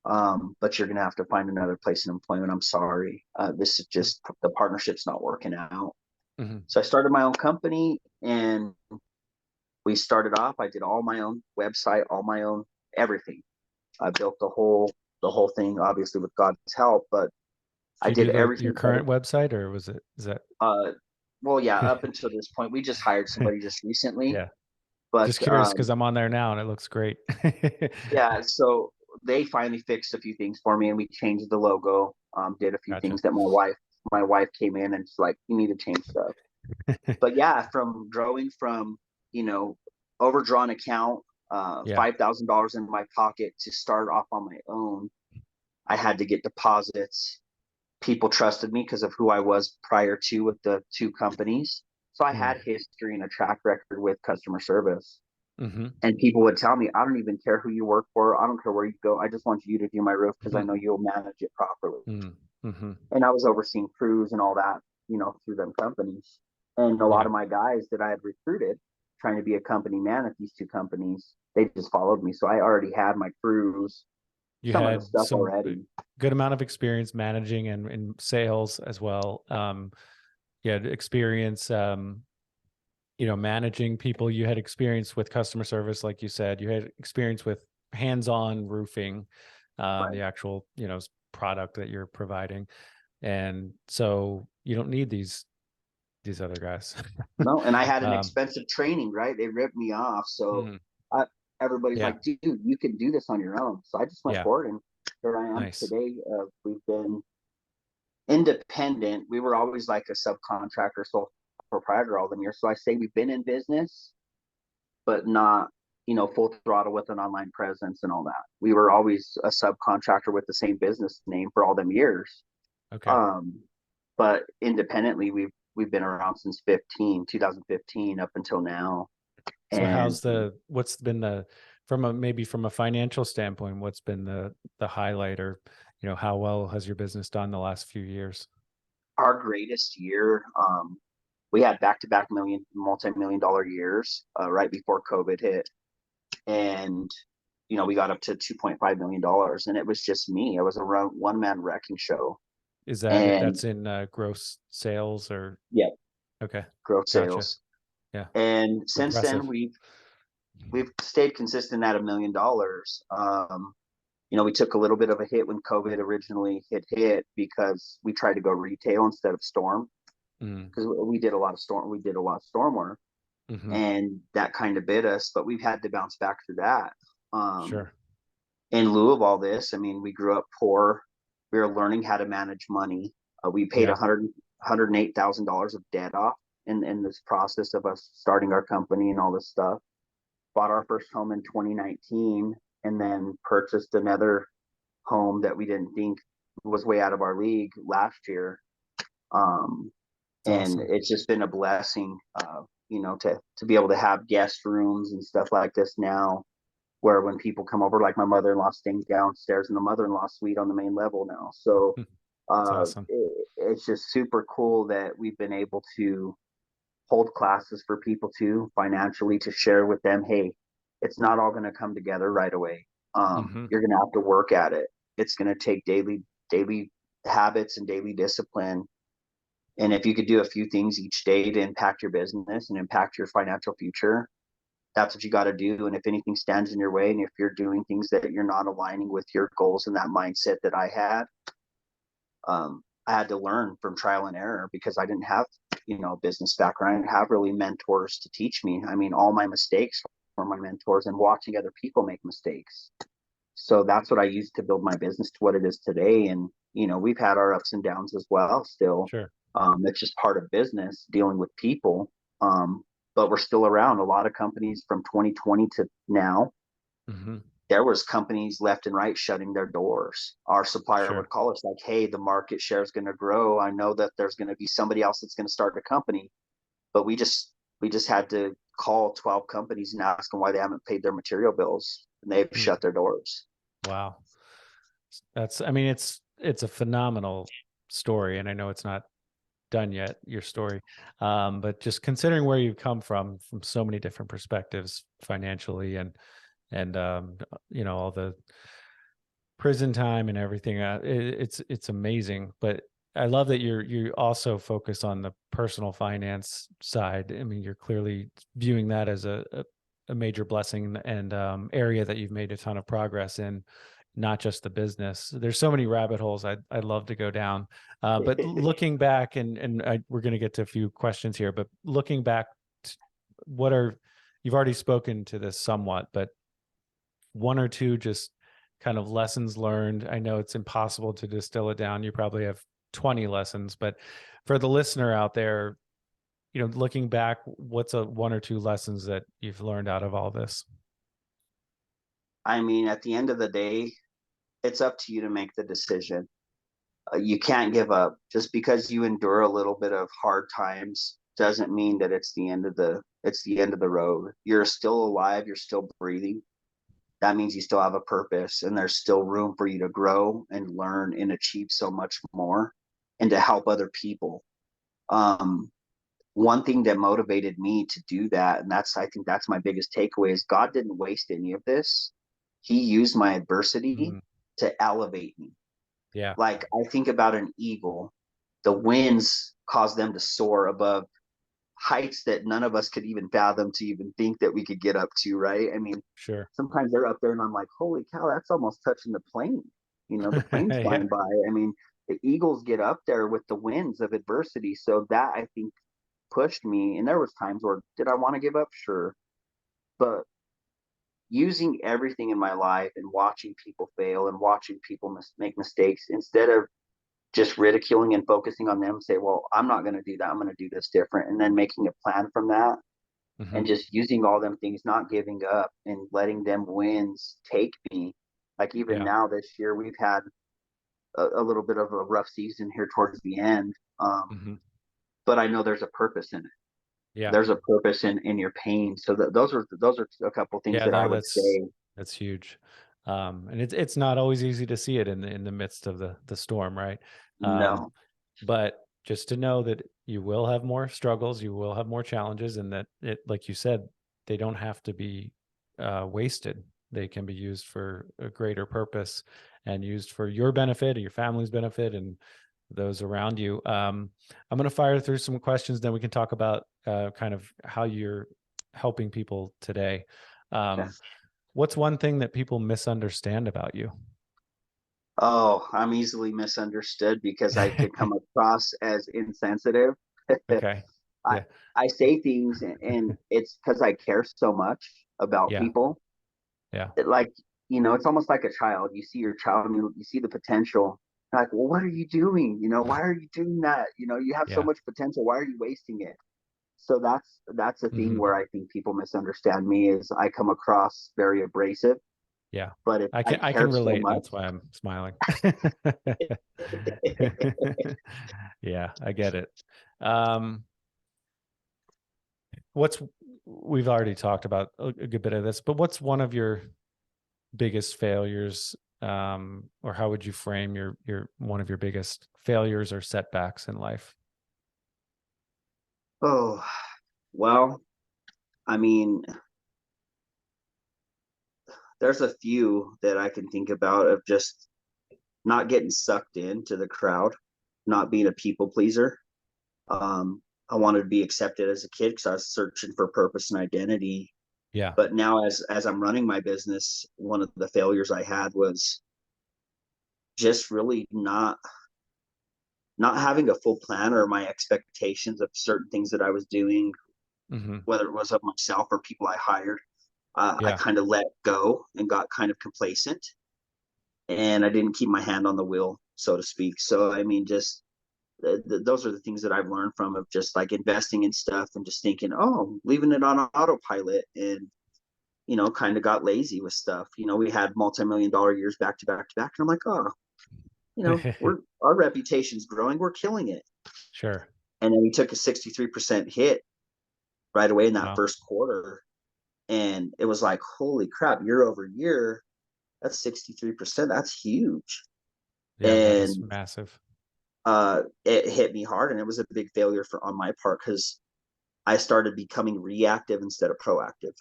But you're gonna have to find another place in employment. I'm sorry. This is mm, just the partnership's not working out. mhm. So I started my own company, and we started off. I did all my own website, all my own everything. I built the whole thing, obviously with God's help, but I Did you did do your everything current but website, or is that? well, yeah, up until this point, we just hired somebody just recently, Yeah. but Just curious because I'm on there now and it looks great. yeah, so they finally fixed a few things for me, and we changed the logo. Did a few Gotcha. things that my wife came in and she's like, "You need to change stuff." But yeah, from growing from you know overdrawn account, Yeah. $5,000 in my pocket to start off on my own, I had to get deposits. People trusted me because of who I was prior to with the two companies. So I Mm. had history and a track record with customer service. Mm-hmm. And people would tell me, I don't even care who you work for. I don't care where you go. I just want you to do my roof because I know you'll manage it properly. Mm-hmm. And I was overseeing crews and all that, through them companies. And a lot Yeah. of my guys that I had recruited trying to be a company man at these two companies, they just followed me. So I already had my crews, You some of the had stuff some already. good amount of experience managing and in sales as well. You had experience, managing people. You had experience with customer service, like you said. You had experience with hands-on roofing, Right. the actual, product that you're providing. And so you don't need these other guys. No, and I had an um, expensive training, right? They ripped me off. So mhm. I, everybody's Yeah. like, dude, you can do this on your own. So I just went Yeah. for it, and here I am Nice. today. We've been independent. We were always like a subcontractor, sole proprietor all the years. So I say we've been in business, but not, full throttle with an online presence and all that. We were always a subcontractor with the same business name for all them years. Okay. Um, but independently, we've been around since 2015 up until now. So And what's been maybe from a financial standpoint, what's been the highlight, or, how well has your business done the last few years? our greatest year, we had back-to-back multi-million dollar years right before COVID hit. And, we got up to $2.5 million, and it was just me. I was a one-man wrecking show. And That's in gross sales, or? yeah, Okay. growth Gotcha. sales. Yeah. And since then, Impressive. we've stayed consistent at $1 million. We took a little bit of a hit when COVID originally hit because we tried to go retail instead of storm, Mm. because we did a lot of storm. We did a lot of storm work, Hmm. and that kind of bit us. But we've had to bounce back through that. Um, Sure. in lieu of all this, I mean, we grew up poor. We were learning how to manage money. We paid Yeah. $108,000 of debt off in this process of us starting our company and all this stuff. Bought our first home in 2019, and then purchased another home that we didn't think was way out of our league last year. Um, It's and awesome. it's just been a blessing, to be able to have guest rooms and stuff like this now, where when people come over, like my mother-in-law staying downstairs in the mother-in-law suite on the main level now. So It's awesome. it's just super cool that we've been able to hold classes for people too, financially, to share with them, hey, it's not all going to come together right away. Hmm. You're going to have to work at it. It's going to take daily habits and daily discipline. And if you could do a few things each day to impact your business and impact your financial future, that's what you got to do. And if anything stands in your way, and if you're doing things that you're not aligning with your goals and that mindset that I had to learn from trial and error, because I didn't have, business background. I didn't have really mentors to teach me. I mean, all my mistakes were my mentors and watching other people make mistakes. So that's what I used to build my business to what it is today. And, we've had our ups and downs as well still. Sure. It's just part of business, dealing with people. But we're still around. A lot of companies from 2020 to now, Hmm. there was companies left and right shutting their doors. Our supplier Sure. would call us like, hey, the market share is going to grow. I know that there's going to be somebody else that's going to start a company, but we just had to call 12 companies and ask them why they haven't paid their material bills, and they've Hmm. shut their doors. Wow. I mean, it's a phenomenal story, and I know it's not done yet, your story. But just considering where you've come from so many different perspectives, financially, and all the prison time and everything, it's amazing. But I love that you also focus on the personal finance side. I mean, you're clearly viewing that as a major blessing, and area that you've made a ton of progress in not just the business. There's so many rabbit holes I'd love to go down. But looking back, we're going to get to a few questions here, but looking back, you've already spoken to this somewhat, but one or two just kind of lessons learned. I know it's impossible to distill it down. You probably have 20 lessons, but for the listener out there, looking back, what's one or two lessons that you've learned out of all this? I mean, at the end of the day, it's up to you to make the decision. You can't give up. Just because you endure a little bit of hard times doesn't mean that it's the end of the road. You're still alive, you're still breathing. That means you still have a purpose, and there's still room for you to grow and learn and achieve so much more and to help other people. One thing that motivated me to do that, and I think that's my biggest takeaway, is God didn't waste any of this. He used my adversity to elevate me. Yeah. Like, I think about an eagle. The winds cause them to soar above heights that none of us could even fathom to even think that we could get up to, right? I mean, Sure. sometimes they're up there and I'm like, holy cow, that's almost touching the plane. The plane's flying by. I mean, the eagles get up there with the winds of adversity. So that, I think, pushed me. And there was times where, did I want to give up? Sure. But using everything in my life and watching people fail and watching people make mistakes, instead of just ridiculing and focusing on them, say, well, I'm not going to do that. I'm going to do this different. And then making a plan from that, and just using all them things, not giving up and letting them wins take me. Like, even now this year, we've had a little bit of a rough season here towards the end. But I know there's a purpose in it. Yeah. There's a purpose in your pain. So those are a couple things that I would say. That's huge. And it's not always easy to see it in the midst of the storm, right? No. But just to know that you will have more struggles, you will have more challenges, and that like you said, they don't have to be wasted. They can be used for a greater purpose and used for your benefit and your family's benefit and those around you. I'm going to fire through some questions, then we can talk about kind of how you're helping people today. What's one thing that people misunderstand about you? Oh, I'm easily misunderstood because I could come across as insensitive. Okay. Yeah. I say things, and it's because I care so much about people. Yeah. Like, it's almost like a child. You see your child and you see the potential. You're like, well, what are you doing? Why are you doing that? You have so much potential. Why are you wasting it? So that's the thing where I think people misunderstand me, is I come across very abrasive. Yeah. But if I can relate. So that's why I'm smiling. Yeah, I get it. We've already talked about a good bit of this, but what's one of your biggest failures, or how would you frame your one of your biggest failures or setbacks in life? Oh, well, I mean, there's a few that I can think about, of just not getting sucked into the crowd, not being a people pleaser. I wanted to be accepted as a kid because I was searching for purpose and identity. Yeah. But now, as I'm running my business, one of the failures I had was just really not having a full plan, or my expectations of certain things that I was doing, whether it was of myself or people I hired. I kind of let go and got kind of complacent, and I didn't keep my hand on the wheel, so to speak. So, I mean, just those are the things that I've learned from, of just like investing in stuff and just thinking, oh, leaving it on autopilot, and kind of got lazy with stuff. We had multi-million-dollar years back to back to back, and I'm like, oh, our reputation's growing, we're killing it. Sure. And then we took a 63% hit right away in that first quarter, and it was like, holy crap, year over year, that's 63%. That's huge. Yeah, that is massive. It hit me hard, and it was a big failure on my part, because I started becoming reactive instead of proactive.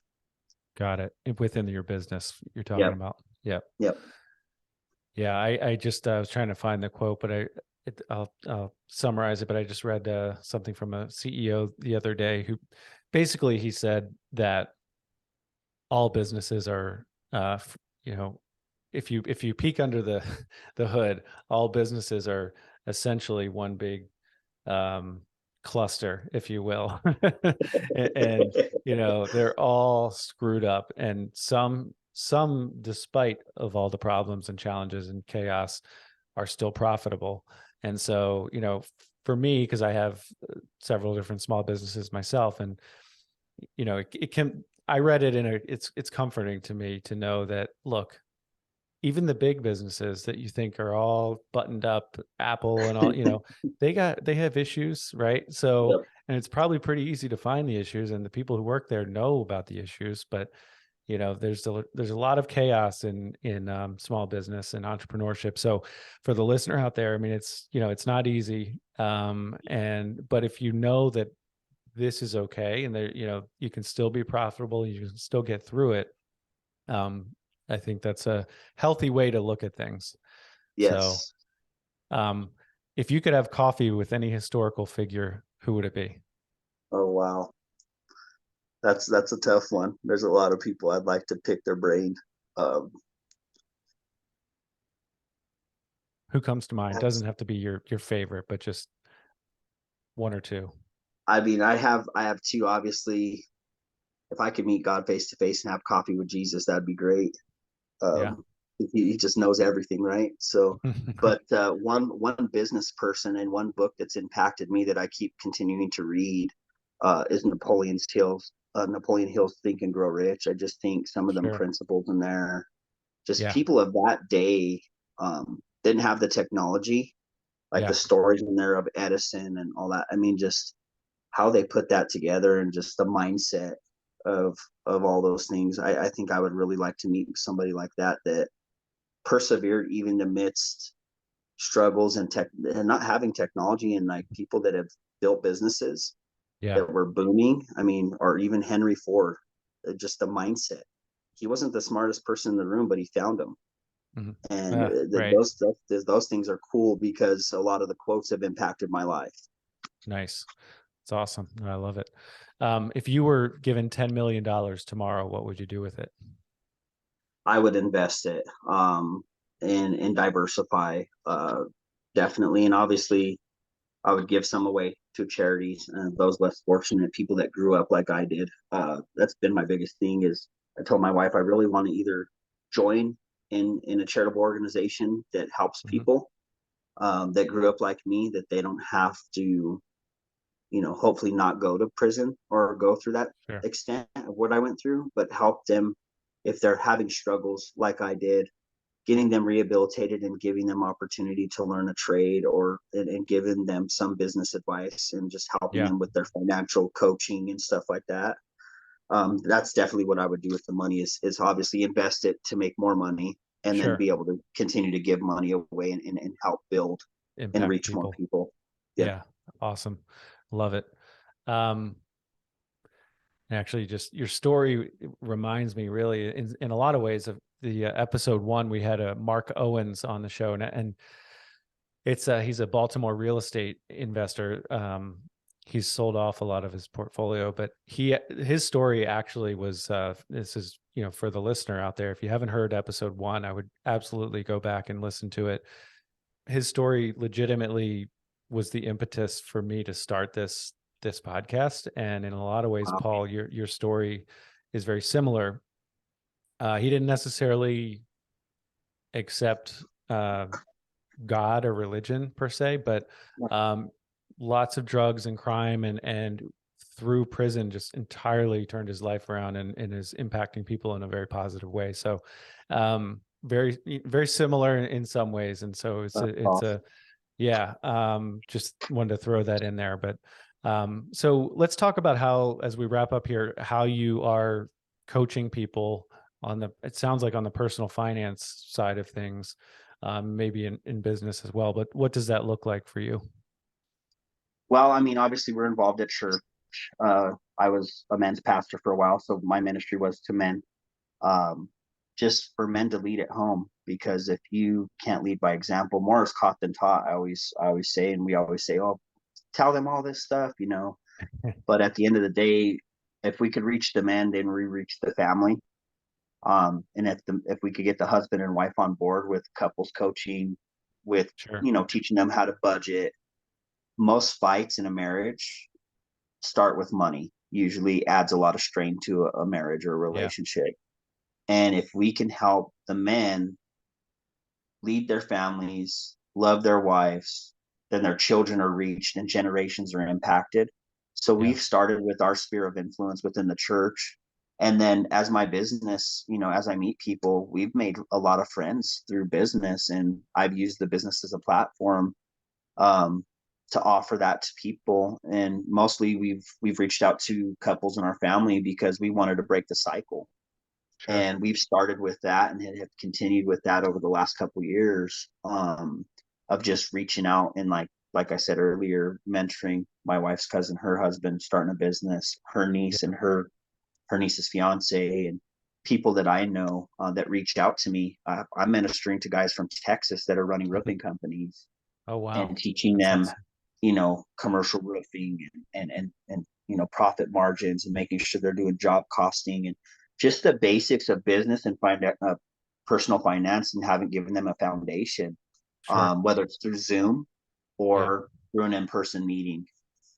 Got it. Within your business you're talking about. Yep. Yeah. I just was trying to find the quote, but I'll summarize it. But I just read something from a CEO the other day, who basically, he said that all businesses are, if you peek under the hood, all businesses are essentially one big cluster, if you will. And they're all screwed up, and some despite of all the problems and challenges and chaos are still profitable. And so for me, because I have several different small businesses myself, and it can, I read it it's comforting to me to know that, look, even the big businesses that you think are all buttoned up, Apple and all, they have issues, right? So, Yep. and it's probably pretty easy to find the issues, and the people who work there know about the issues, but there's a lot of chaos in small business and entrepreneurship. So for the listener out there, I mean, it's not easy. But if you know that this is okay, and there, you can still be profitable, you can still get through it. I think that's a healthy way to look at things. So, Yes. if you could have coffee with any historical figure, who would it be? Oh, wow. That's a tough one. There's a lot of people I'd like to pick their brain. Um, Who comes to mind? that's, Doesn't have to be your favorite, but just one or two. I mean, I have two. Obviously, if I could meet God face to face and have coffee with Jesus, that'd be great. Yeah. He just knows everything, right? So, but one business person and one book that's impacted me that I keep continuing to read is Napoleon Hill's Think and Grow Rich. I just think some of them Sure. principles in there, just Yeah. people of that day didn't have the technology, like the Yeah. stories in there of Edison and all that. I mean, just how they put that together and just the mindset of all those things. I think I would really like to meet somebody like that persevered even amidst struggles and not having technology, and like people that have built businesses Yeah. that were booming. I mean, or even Henry Ford, just the mindset. He wasn't the smartest person in the room, but he found them. Mhm. And Right. those things are cool because a lot of the quotes have impacted my life. Nice. It's awesome. I love it. If you were given $10 million tomorrow, what would you do with it? I would invest it and diversify definitely, and obviously I would give some away to charities and those less fortunate people that grew up like I did. That's been my biggest thing. Is I told my wife I really want to either join in a charitable organization that helps Mhm. people that grew up like me, that they don't have to, hopefully not go to prison or go through that Sure. extent of what I went through, but help them if they're having struggles like I did, getting them rehabilitated and giving them opportunity to learn a trade and giving them some business advice and just helping Yeah. them with their financial coaching and stuff like that. That's definitely what I would do with the money is obviously invest it to make more money and then Sure. be able to continue to give money away and help build and Impact reach more people. people. Yeah. Yeah. Awesome. Love it. Um, Actually, just your story reminds me really in a lot of ways of the episode one. We had a Mark Owens on the show, and it's he's a Baltimore real estate investor. He's sold off a lot of his portfolio, but his story actually was this is for the listener out there. If you haven't heard episode one, I would absolutely go back and listen to it. His story legitimately was the impetus for me to start this podcast, and in a lot of ways, Wow. Paul, your story is very similar. He didn't necessarily accept God or religion per se, but um, lots of drugs and crime, and through prison just entirely turned his life around, and is impacting people in a very positive way. So very, very similar in some ways. And so That's it's awesome. a, yeah, just wanted to throw that in there. But so let's talk about how, as we wrap up here, how you are coaching people on it sounds like on the personal finance side of things, maybe in business as well. But what does that look like for you? Well, I mean, obviously we're involved at church. I was a men's pastor for a while, so my ministry was to men, um, just for men to lead at home. Because if you can't lead by example, more is caught than taught. I always say, and we always say, oh, tell them all this stuff. But at the end of the day, if we could reach the men, then we reach the family. And if we could get the husband and wife on board with couples coaching, with, Sure. teaching them how to budget. Most fights in a marriage start with money, usually adds a lot of strain to a marriage or a Yeah. relationship. And if we can help the men lead their families, love their wives, then their children are reached and generations are impacted. So Yeah. we've started with our sphere of influence within the church. And then as my business, as I meet people, we've made a lot of friends through business, and I've used the business as a platform um, to offer that to people. And mostly we've reached out to couples in our family because we wanted to break the cycle, Sure. and we've started with that and have continued with that over the last couple of years, of just reaching out and, like I said earlier, mentoring my wife's cousin, her husband starting a business, her niece Yeah. and her niece's fiance, and people that I know that reached out to me. I'm ministering to guys from Texas that are running roofing companies Oh, wow. and teaching That's them, awesome. commercial roofing and profit margins, and making sure they're doing job costing and just the basics of business and personal finance, and haven't given them a foundation, Sure. whether it's through Zoom Yeah. or through an in-person meeting.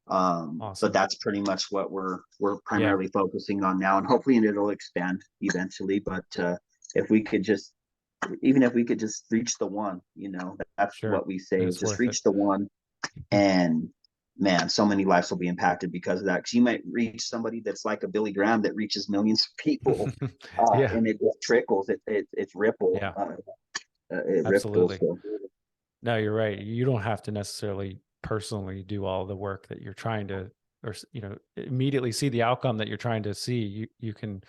But Awesome. that's pretty much what we're Yeah. primarily focusing on now, and hopefully it'll expand eventually. But if we could just even if we could just reach the one, that's Sure. what we say, And is it's just worth it. reach the one. And man, so many lives will be impacted because of that. Because you might reach somebody that's like a Billy Graham that reaches millions of people, Yeah. and it just trickles. It's ripple. Yeah. It ripples. Absolutely. So, No, you're right. You don't have to necessarily personally do all the work that you're trying to, or, immediately see the outcome that you're trying to see. You can,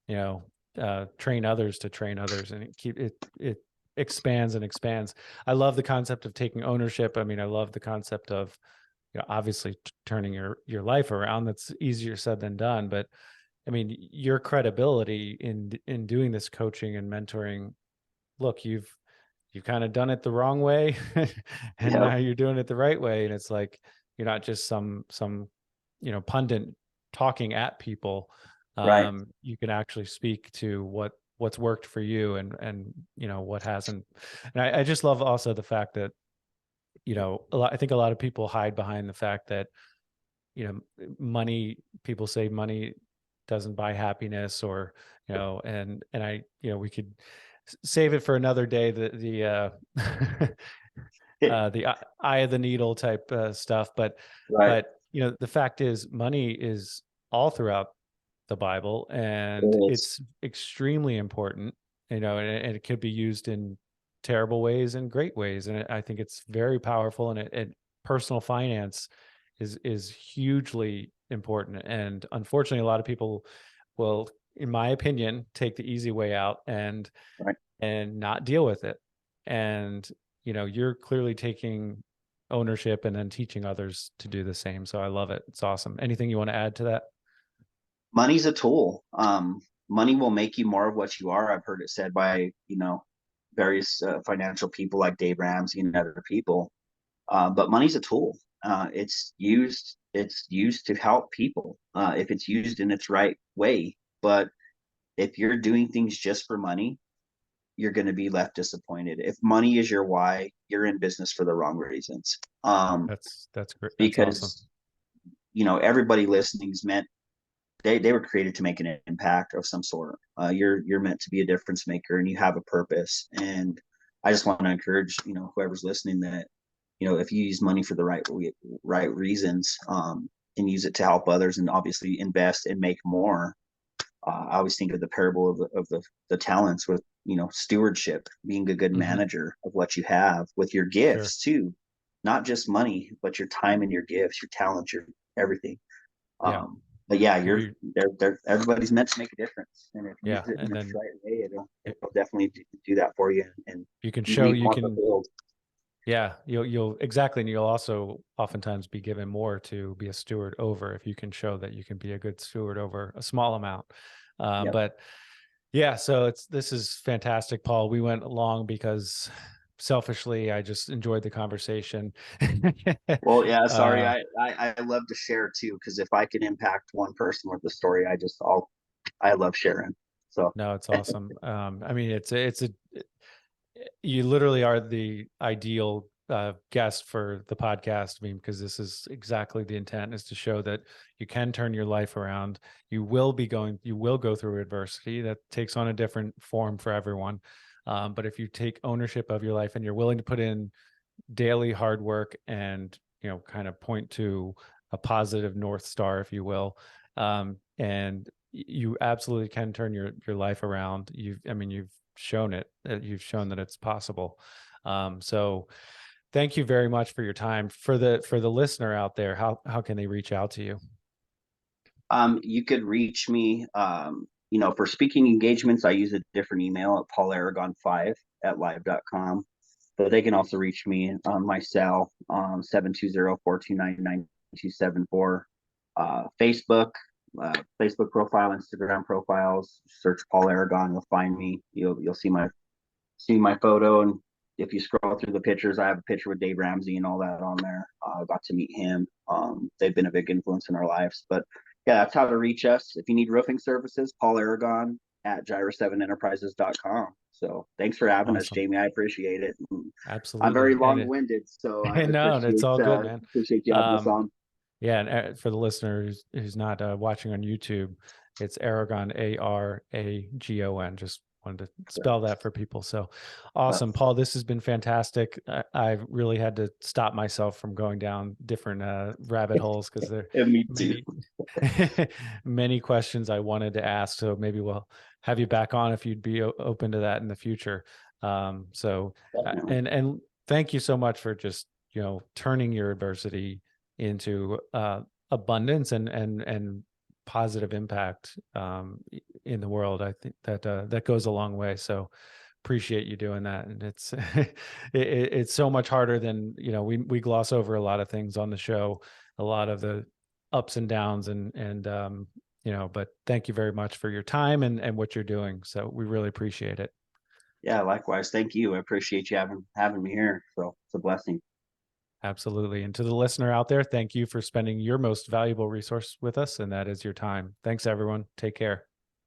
you know, train others to train others, and it expands and expands. I love the concept of taking ownership. I mean, I love the concept of, obviously turning your life around. That's easier said than done, but I mean, your credibility in doing this coaching and mentoring, look, you've kind of done it the wrong way and yeah, now you're doing it the right way, and it's like you're not just some pundit talking at people. right. You can actually speak to what's worked for you, and what hasn't. And I just love also the fact that, I think a lot of people hide behind the fact that, money, people say money doesn't buy happiness, or, and I, we could save it for another day, the eye of the needle type stuff. But Right. the fact is, money is all throughout the Bible, and It is. it's extremely important, and it could be used in terrible ways and great ways. And I think it's very powerful, and personal finance is hugely important. And unfortunately, a lot of people will, in my opinion, take the easy way out and Right. not deal with it. And you're clearly taking ownership and then teaching others to do the same. So I love it. It's awesome. Anything you want to add to that? Money's a tool. Money will make you more of what you are. I've heard it said by, various financial people like Dave Ramsey and other people. But money's a tool. It's used to help people if it's used in its right way. But if you're doing things just for money, you're going to be left disappointed. If money is your why, you're in business for the wrong reasons. That's great. That's awesome. Because everybody listening is meant, they were created to make an impact of some sort. You're meant to be a difference maker, and you have a purpose. And I just want to encourage whoever's listening that if you use money for the right reasons, and use it to help others, and obviously invest and make more. I always think of the parable of the talents, with stewardship, being a good Hmm. manager of what you have with your Sure. gifts too, not just money, but your time and your gifts, your talents, your everything. Yeah. But yeah, If you're you, they're everybody's meant to make a difference, and if you use yeah. it in And the then right way, it'll if it'll definitely do that for you, and you can you show, leave you more can, fulfilled. yeah, you'll exactly. And you'll also oftentimes be given more to be a steward over, if you can show that you can be a good steward over a small amount. Yep. But yeah, so this is fantastic, Paul. We went long because selfishly, I just enjoyed the conversation. Well, yeah. Sorry, uh, I love to share too, because if I can impact one person with the story, I love sharing. So No, it's awesome. I mean, you literally are the ideal guest for the podcast. I mean, because this is exactly the intent, is to show that you can turn your life around. You will go through adversity that takes on a different form for everyone. But if you take ownership of your life and you're willing to put in daily hard work and, kind of point to a positive North Star, if you will, and you absolutely can turn your life around. You've shown it. You've shown that it's possible. So thank you very much for your time. For the listener out there, how can they reach out to you? you could reach me, for speaking engagements. I use a different email at paularagon5 at live.com. But they can also reach me on my cell, 720-429-9274. Facebook, Facebook profile, Instagram profiles. Search Paul Aragon, you'll find me. You'll see my photo, and if you scroll through the pictures, I have a picture with Dave Ramsey and all that on there. Got to meet him. They've been a big influence in our lives. But yeah, that's how to reach us. If you need roofing services, Paul Aragon at gyro7enterprises.com. So thanks for having us, Awesome. Jamie. I appreciate it. I'm very Absolutely. long-winded, so I No, it's all good, man. appreciate you having us on. Yeah, and for the listener who's not watching on YouTube, it's Aragon, Aragon. Just wanted to spell that for people. So awesome, Paul. This has been fantastic. I really had to stop myself from going down different rabbit holes, because there are Me too. many questions I wanted to ask. So maybe we'll have you back on if you'd be open to that in the future. And thank you so much for just turning your adversity into abundance and positive impact in the world. I think that goes a long way. So appreciate you doing that. And it's it's so much harder than we gloss over a lot of things on the show, a lot of the ups and downs, and but thank you very much for your time and what you're doing. So we really appreciate it. Yeah, likewise. Thank you. I appreciate you having me here. So it's a blessing. Absolutely. And to the listener out there, thank you for spending your most valuable resource with us, and that is your time. Thanks, everyone. Take care.